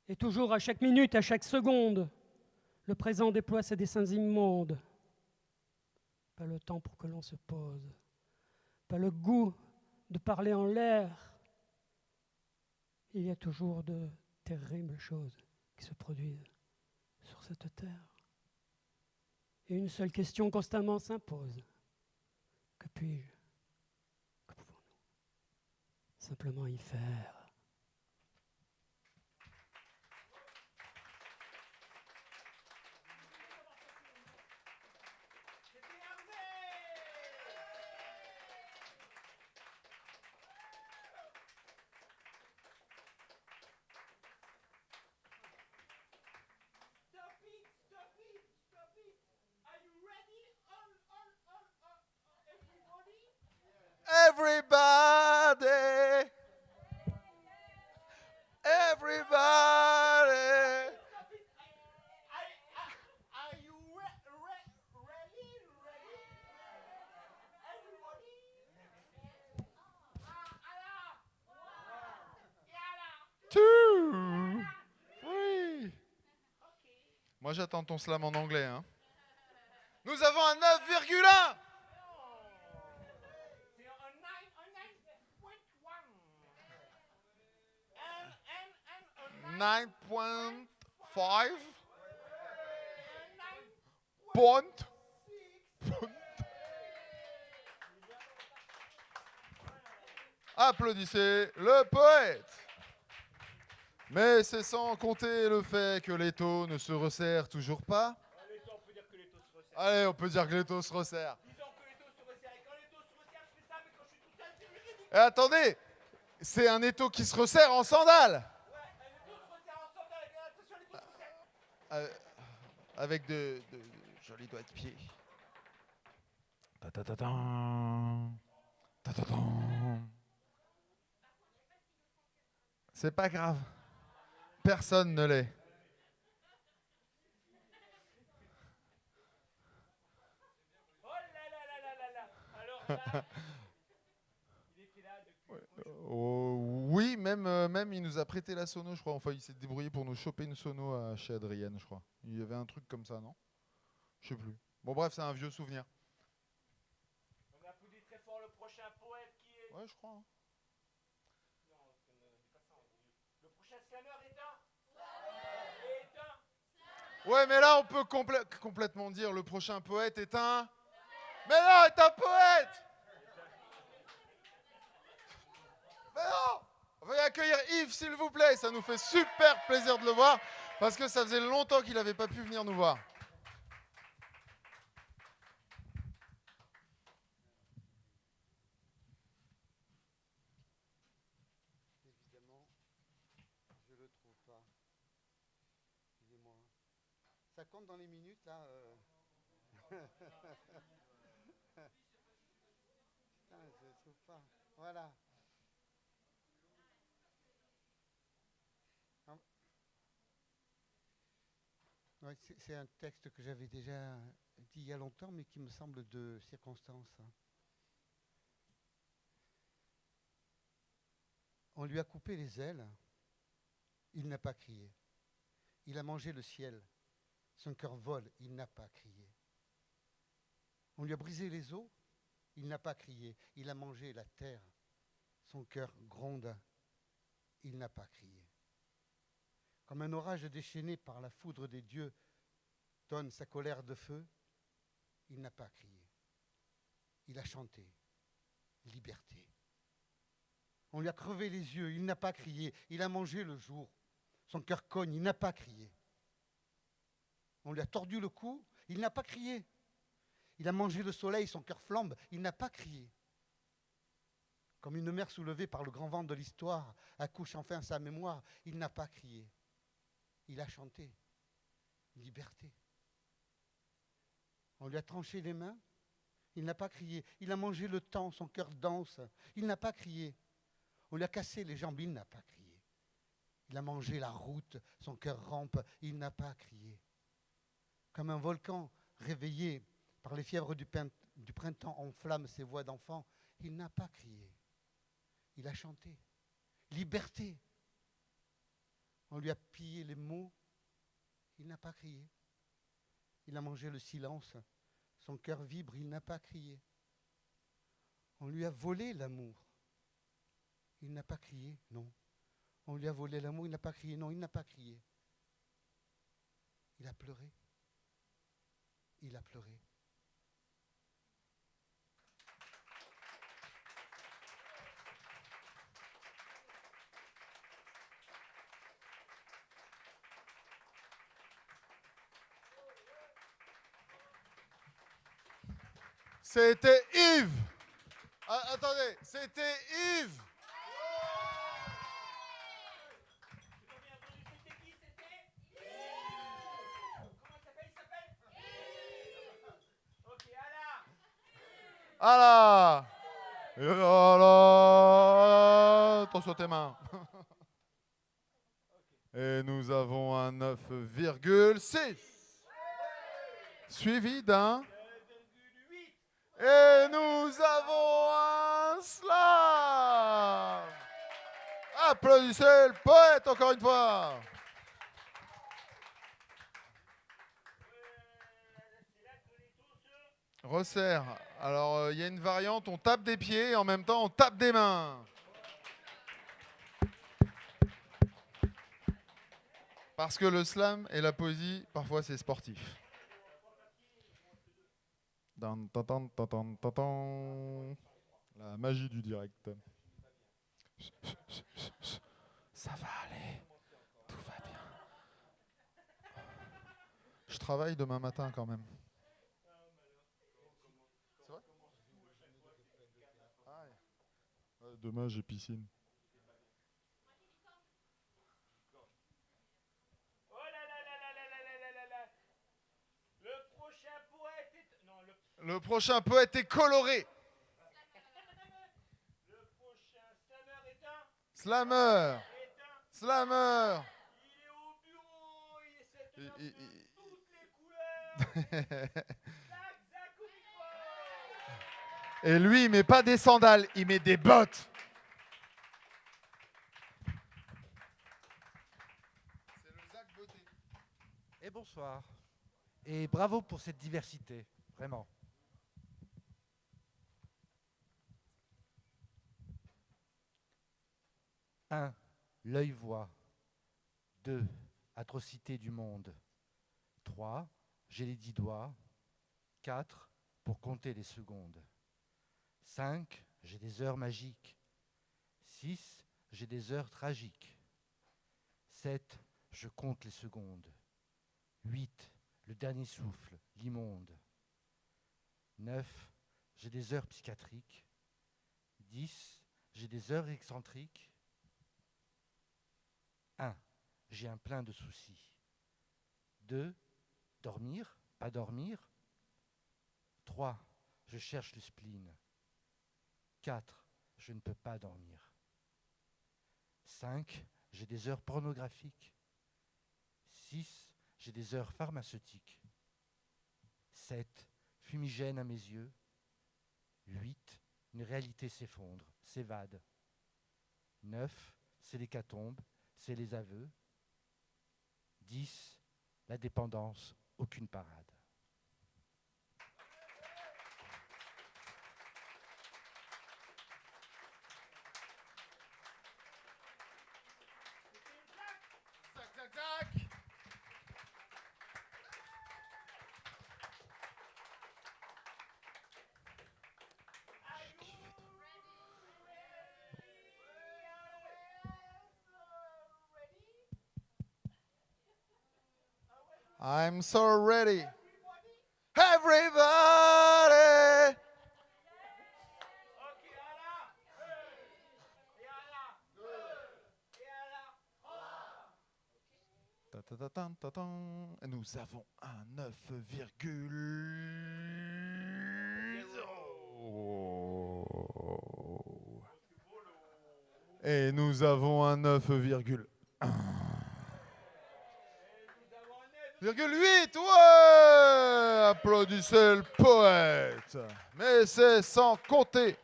Et toujours à chaque minute, à chaque seconde, le présent déploie ses dessins immondes. Pas le temps pour que l'on se pose, pas le goût de parler en l'air. Il y a toujours de terribles choses qui se produisent sur cette terre. Et une seule question constamment s'impose. Que puis-je? Que pouvons-nous simplement y faire? Everybody! Everybody! Are you ready? Everybody? Two! Oui! Moi j'attends ton slam en anglais. Hein. Nous avons un 9,1! 9.5 point. Applaudissez le poète. Mais c'est sans compter le fait que l'étau ne se resserre toujours pas. Allez, on peut dire que l'étau se resserre. Et attendez, c'est un étau qui se resserre en sandales. Avec de jolis doigts de pied. Ta-ta-ta-tan. Ta-ta-tan. C'est pas grave. Personne ne l'est. Oui, même il nous a prêté la sono, je crois. Enfin, il s'est débrouillé pour nous choper une sono chez Adrienne, je crois. Il y avait un truc comme ça, non? Je sais plus. Bon, bref, c'est un vieux souvenir. On applaudit très fort le prochain poète qui est... Ouais, je crois. Hein. Non, on ne dit pas ça. Le prochain slammer est un... Ouais, mais là, on peut complètement dire le prochain poète est un... Mais non, est un poète! Mais non! Veuillez accueillir Yves, s'il vous plaît. Ça nous fait super plaisir de le voir parce que ça faisait longtemps qu'il n'avait pas pu venir nous voir. Évidemment, je le trouve pas. Excusez-moi. Ça compte dans les minutes, là Putain, je le trouve pas. Voilà. Ouais, c'est un texte que j'avais déjà dit il y a longtemps, mais qui me semble de circonstance. On lui a coupé les ailes, il n'a pas crié. Il a mangé le ciel, son cœur vole, il n'a pas crié. On lui a brisé les os, il n'a pas crié. Il a mangé la terre, son cœur gronde, il n'a pas crié. Comme un orage déchaîné par la foudre des dieux donne sa colère de feu, il n'a pas crié. Il a chanté, liberté. On lui a crevé les yeux, il n'a pas crié. Il a mangé le jour, son cœur cogne, il n'a pas crié. On lui a tordu le cou, il n'a pas crié. Il a mangé le soleil, son cœur flambe, il n'a pas crié. Comme une mer soulevée par le grand vent de l'histoire accouche enfin sa mémoire, il n'a pas crié. Il a chanté, liberté. On lui a tranché les mains, il n'a pas crié. Il a mangé le temps, son cœur danse, il n'a pas crié. On lui a cassé les jambes, il n'a pas crié. Il a mangé la route, son cœur rampe, il n'a pas crié. Comme un volcan réveillé par les fièvres du printemps enflamme ses voix d'enfant, il n'a pas crié. Il a chanté, liberté. On lui a pillé les mots, il n'a pas crié. Il a mangé le silence, son cœur vibre, il n'a pas crié. On lui a volé l'amour, il n'a pas crié, non. On lui a volé l'amour, il n'a pas crié, non, il n'a pas crié. Il a pleuré, il a pleuré. C'était Yves. Ah, attendez, c'était Yves. Ah là. Et voilà. Attention à tes mains. Et nous avons un 9,6. Suivi d'un. Et nous avons un slam. Applaudissez le poète encore une fois. Resserre. Alors, il y a une variante, on tape des pieds et en même temps, on tape des mains. Parce que le slam et la poésie, parfois, c'est sportif. Dan, tan, tan, tan, tan, tan, tan. La magie du direct. Ça va aller. Tout va bien. Je travaille demain matin quand même. C'est vrai ? Ah ouais. Demain, j'ai piscine. Le prochain poète est coloré. Le prochain slammer est un. Slammer. Slammer. Il est au bureau, il essaie de faire toutes les couleurs. Zac, zac au micro. Et lui, il met pas des sandales, il met des bottes. C'est le Zac Beauté. Et bonsoir. Et bravo pour cette diversité, vraiment. 1. L'œil voit. 2. Atrocité du monde. 3. J'ai les 10 doigts. 4. Pour compter les secondes. 5. J'ai des heures magiques. 6. J'ai des heures tragiques. 7. Je compte les secondes. 8. Le dernier souffle, l'immonde. 9. J'ai des heures psychiatriques. 10. J'ai des heures excentriques. 1. J'ai un plein de soucis. 2. Dormir, pas dormir. 3. Je cherche le spleen. 4. Je ne peux pas dormir. 5. J'ai des heures pornographiques. 6. J'ai des heures pharmaceutiques. 7. Fumigène à mes yeux. 8. Une réalité s'effondre, s'évade. 9. C'est l'hécatombe, c'est les aveux. 10. La dépendance, aucune parade. Zac, zac, zac. I'm so ready. Everybody. Ta-ta-ta-tan, ta-tan. Nous avons un 9,0. Et nous avons un 9,1. 9,8, ouais! Applaudissez le poète. Mais c'est sans compter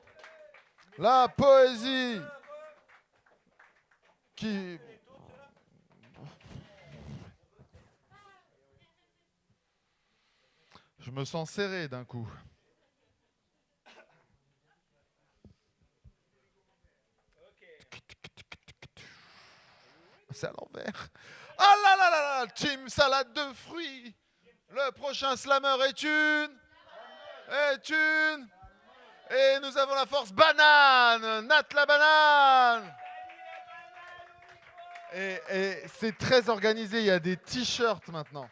la poésie qui... Je me sens serré d'un coup. C'est à l'envers. Ah là là là là, team salade de fruits. Le prochain slammer est une. Et nous avons la force banane. Nat la banane. Et c'est très organisé. Il y a des t-shirts maintenant.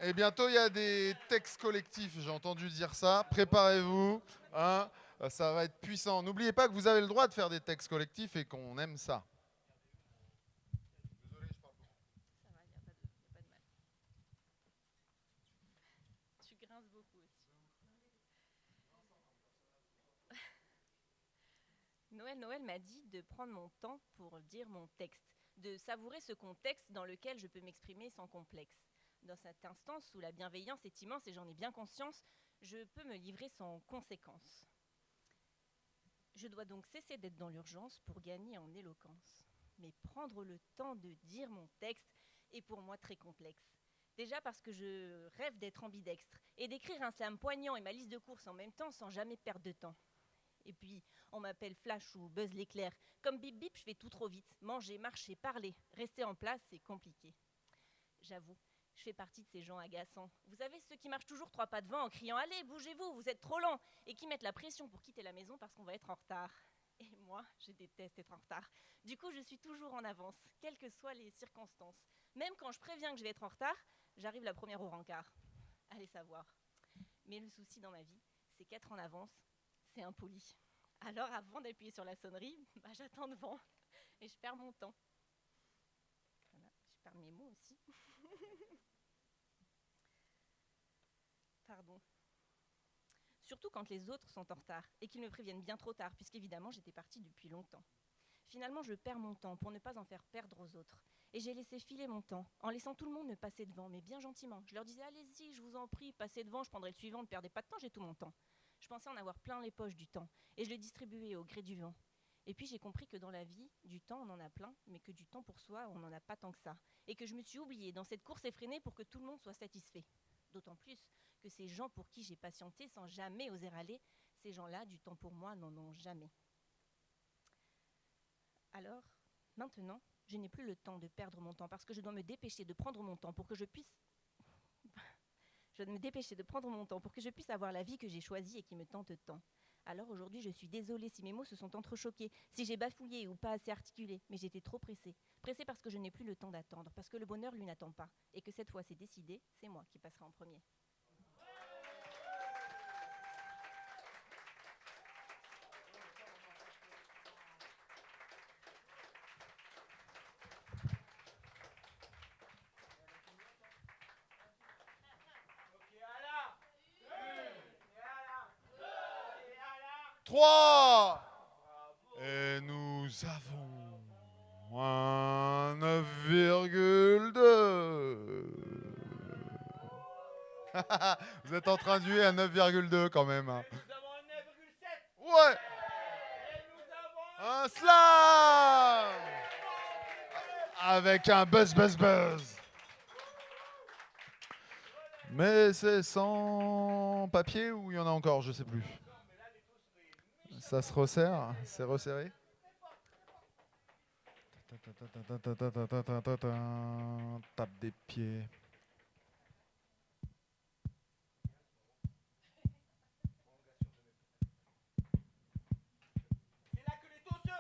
Et bientôt, il y a des textes collectifs, j'ai entendu dire ça. Préparez-vous, hein, ça va être puissant. N'oubliez pas que vous avez le droit de faire des textes collectifs et qu'on aime ça. Tu grinces beaucoup aussi. Noël m'a dit de prendre mon temps pour dire mon texte, de savourer ce contexte dans lequel je peux m'exprimer sans complexe. Dans cette instance où la bienveillance est immense et j'en ai bien conscience, je peux me livrer sans conséquence. Je dois donc cesser d'être dans l'urgence pour gagner en éloquence. Mais prendre le temps de dire mon texte est pour moi très complexe. Déjà parce que je rêve d'être ambidextre et d'écrire un slam poignant et ma liste de courses en même temps sans jamais perdre de temps. Et puis, on m'appelle Flash ou Buzz l'éclair. Comme Bip Bip, je fais tout trop vite. Manger, marcher, parler, rester en place, c'est compliqué. J'avoue, je fais partie de ces gens agaçants. Vous savez, ceux qui marchent toujours 3 pas devant en criant « Allez, bougez-vous, vous êtes trop lent !» et qui mettent la pression pour quitter la maison parce qu'on va être en retard. Et moi, je déteste être en retard. Du coup, je suis toujours en avance, quelles que soient les circonstances. Même quand je préviens que je vais être en retard, j'arrive la première au rencard. Allez savoir. Mais le souci dans ma vie, c'est qu'être en avance, c'est impoli. Alors, avant d'appuyer sur la sonnerie, j'attends devant et je perds mon temps. Voilà, je perds mes mots aussi. Pardon. Surtout quand les autres sont en retard et qu'ils me préviennent bien trop tard, puisqu'évidemment j'étais partie depuis longtemps. Finalement, je perds mon temps pour ne pas en faire perdre aux autres. Et j'ai laissé filer mon temps, en laissant tout le monde me passer devant, mais bien gentiment. Je leur disais « Allez-y, je vous en prie, passez devant, je prendrai le suivant, ne perdez pas de temps, j'ai tout mon temps. » Je pensais en avoir plein les poches du temps, et je le distribuais au gré du vent. Et puis j'ai compris que dans la vie, du temps on en a plein, mais que du temps pour soi, on n'en a pas tant que ça. Et que je me suis oubliée dans cette course effrénée pour que tout le monde soit satisfait. D'autant plus que ces gens pour qui j'ai patienté sans jamais oser râler, ces gens-là, du temps pour moi, n'en ont jamais. Alors, maintenant, je n'ai plus le temps de perdre mon temps parce que je dois me dépêcher de prendre mon temps pour que je puisse... Je dois me dépêcher de prendre mon temps pour que je puisse avoir la vie que j'ai choisie et qui me tente tant. Alors aujourd'hui, je suis désolée si mes mots se sont entrechoqués, si j'ai bafouillé ou pas assez articulé, mais j'étais trop pressée. Pressée parce que je n'ai plus le temps d'attendre, parce que le bonheur, lui, n'attend pas. Et que cette fois, c'est décidé, c'est moi qui passerai en premier. Trois. Et nous avons un 9,2. Vous êtes en train de jouer à 9,2 quand même. Hein. Nous avons un 9,7. Ouais. Et nous avons un slam avec un buzz, buzz, buzz. Mais c'est sans papier ou il y en a encore, je sais plus. Ça se resserre, c'est resserré. Tape des pieds. C'est là que les toasteux.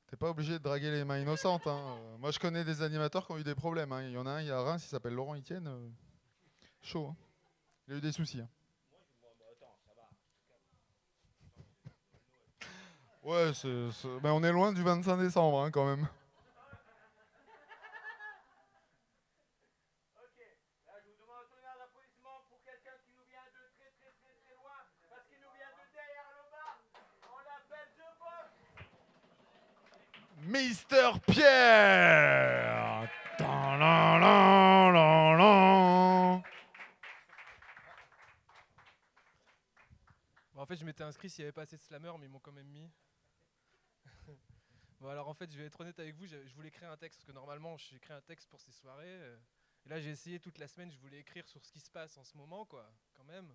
T'es pas obligé de draguer les mains innocentes. Hein. Moi, je connais des animateurs qui ont eu des problèmes. Hein. Il y en a un, il y a Reims, il s'appelle Laurent Etienne. Chaud. Hein. Il a eu des soucis. Hein. Ouais, ben, on est loin du 25 décembre hein, quand même. Ok, là je vous demande un tonnerre d'applaudissements pour quelqu'un qui nous vient de très très très très loin, parce qu'il nous vient de derrière le bas. On l'appelle The Boss. Mister Pierre. Bon, en fait, je m'étais inscrit s'il n'y avait pas assez de slammers, mais ils m'ont quand même mis. Bon, alors en fait, je vais être honnête avec vous, je voulais créer un texte, parce que normalement, j'écris un texte pour ces soirées. Et là, j'ai essayé toute la semaine, je voulais écrire sur ce qui se passe en ce moment, quoi, quand même.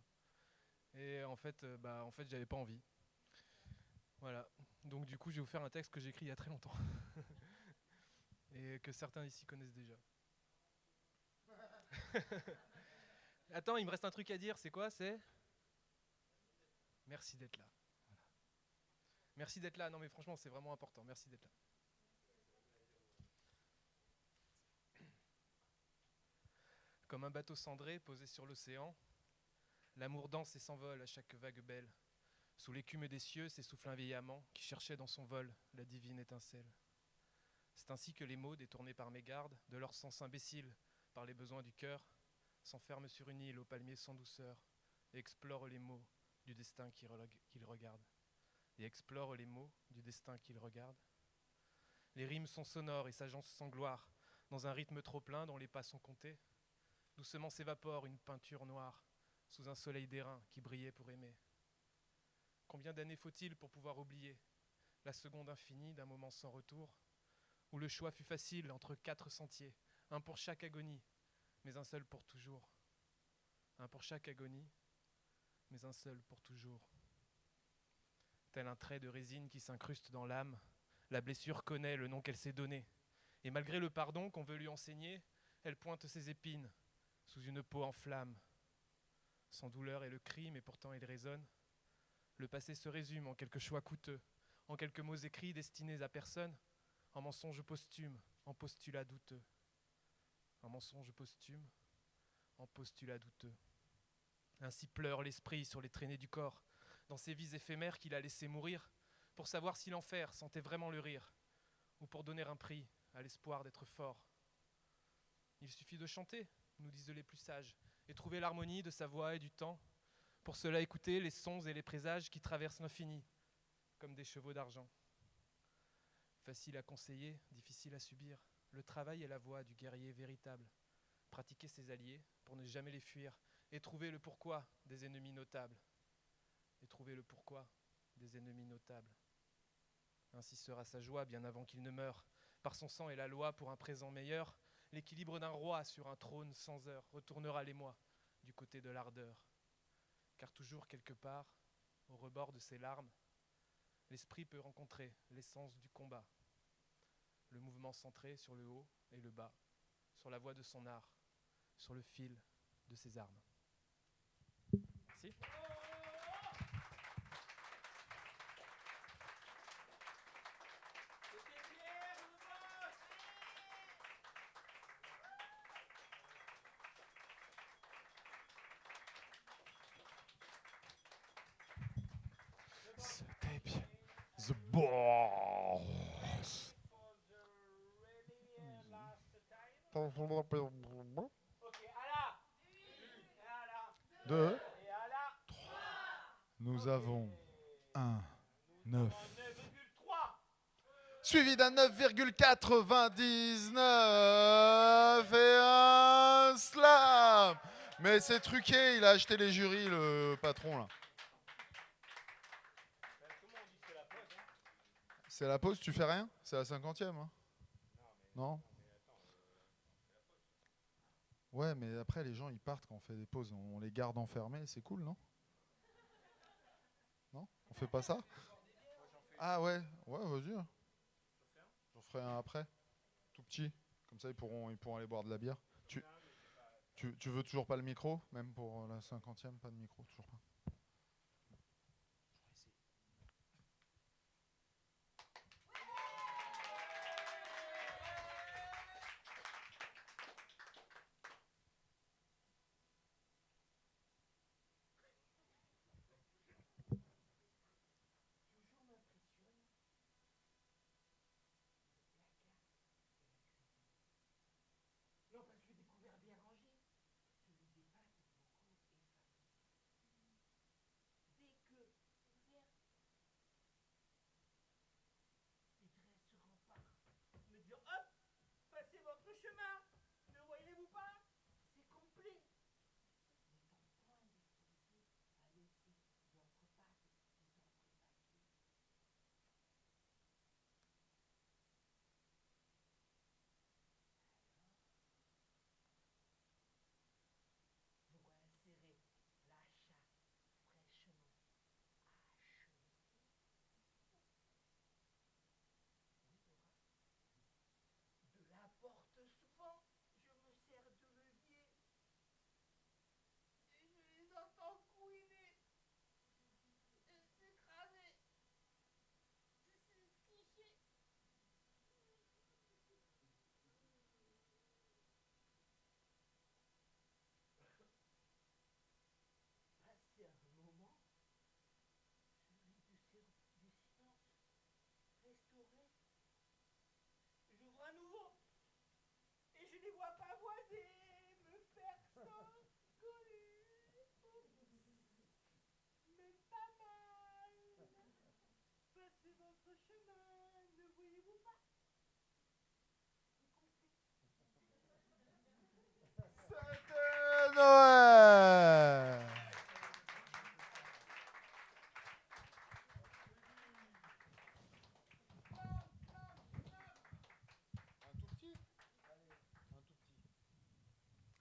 Et en fait, j'avais pas envie. Voilà. Donc du coup, je vais vous faire un texte que j'ai écrit il y a très longtemps. Et que certains ici connaissent déjà. Attends, il me reste un truc à dire, c'est quoi? C'est merci d'être là. Voilà. Merci d'être là, non mais franchement c'est vraiment important, merci d'être là. Comme un bateau cendré posé sur l'océan, l'amour danse et s'envole à chaque vague belle. Sous l'écume des cieux s'essouffle un vieil amant qui cherchait dans son vol la divine étincelle. C'est ainsi que les mots, détournés par mégarde, de leur sens imbécile, par les besoins du cœur, s'enferment sur une île aux palmiers sans douceur et explorent les mots du destin qu'ils regardent. Et explorent les mots du destin qu'ils regardent. Les rimes sont sonores et s'agencent sans gloire, dans un rythme trop plein dont les pas sont comptés. Doucement s'évapore une peinture noire, sous un soleil d'airain qui brillait pour aimer. Combien d'années faut-il pour pouvoir oublier la seconde infinie d'un moment sans retour, où le choix fut facile entre 4 sentiers, un pour chaque agonie, mais un seul pour toujours. Un pour chaque agonie, mais un seul pour toujours. Tel un trait de résine qui s'incruste dans l'âme, la blessure connaît le nom qu'elle s'est donné. Et malgré le pardon qu'on veut lui enseigner, elle pointe ses épines sous une peau en flammes. Sans douleur est le cri, mais pourtant il résonne. Le passé se résume en quelques choix coûteux, en quelques mots écrits destinés à personne, en mensonges posthumes, en postulats douteux. Un mensonge posthume, en postulat douteux. Ainsi pleure l'esprit sur les traînées du corps, dans ces vies éphémères qu'il a laissé mourir, pour savoir si l'enfer sentait vraiment le rire, ou pour donner un prix à l'espoir d'être fort. Il suffit de chanter, nous disent les plus sages, et trouver l'harmonie de sa voix et du temps. Pour cela écouter les sons et les présages qui traversent l'infini, comme des chevaux d'argent. Facile à conseiller, difficile à subir, le travail est la voie du guerrier véritable. Pratiquer ses alliés pour ne jamais les fuir, et trouver le pourquoi des ennemis notables. Et trouver le pourquoi des ennemis notables. Ainsi sera sa joie bien avant qu'il ne meure. Par son sang et la loi pour un présent meilleur, l'équilibre d'un roi sur un trône sans heure retournera l'émoi du côté de l'ardeur. Car toujours quelque part, au rebord de ses larmes, l'esprit peut rencontrer l'essence du combat. Le mouvement centré sur le haut et le bas, sur la voie de son art, sur le fil de ses armes. Merci. C'était bien. The Boss. Deux. Nous avons un 9. Suivi d'un 9,99 et un slam. Mais c'est truqué, il a acheté les jurys, le patron là. C'est la pause, tu fais rien? C'est la 50e, hein? Non? Ouais, mais après les gens ils partent quand on fait des pauses, on les garde enfermés, c'est cool, non? Non? On fait pas ça? Ah ouais, ouais, vas-y. J'en ferai un après, tout petit, comme ça ils pourront aller boire de la bière. Tu veux toujours pas le micro? Même pour la 50e, pas de micro, toujours pas. notre chemin, ne voyez-vous pas? C'était Noël.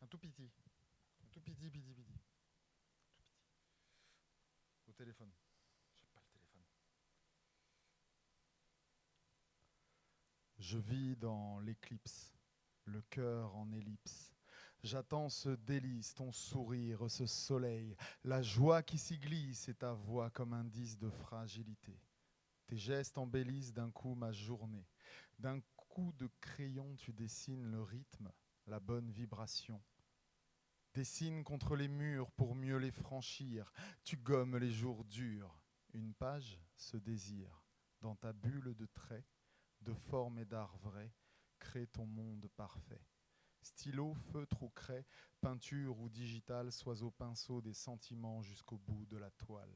Un tout petit. Un tout petit, petit, petit. Au téléphone. J'ai pas le téléphone. Je vis dans l'éclipse, le cœur en ellipse. J'attends ce délice, ton sourire, ce soleil, la joie qui s'y glisse et ta voix comme indice de fragilité. Tes gestes embellissent d'un coup ma journée. D'un coup de crayon, tu dessines le rythme, la bonne vibration. Dessine contre les murs pour mieux les franchir. Tu gommes les jours durs. Une page se désire. Dans ta bulle de traits, de forme et d'art vrai, crée ton monde parfait. Stylo, feutre ou craie, peinture ou digital, sois au pinceau des sentiments jusqu'au bout de la toile.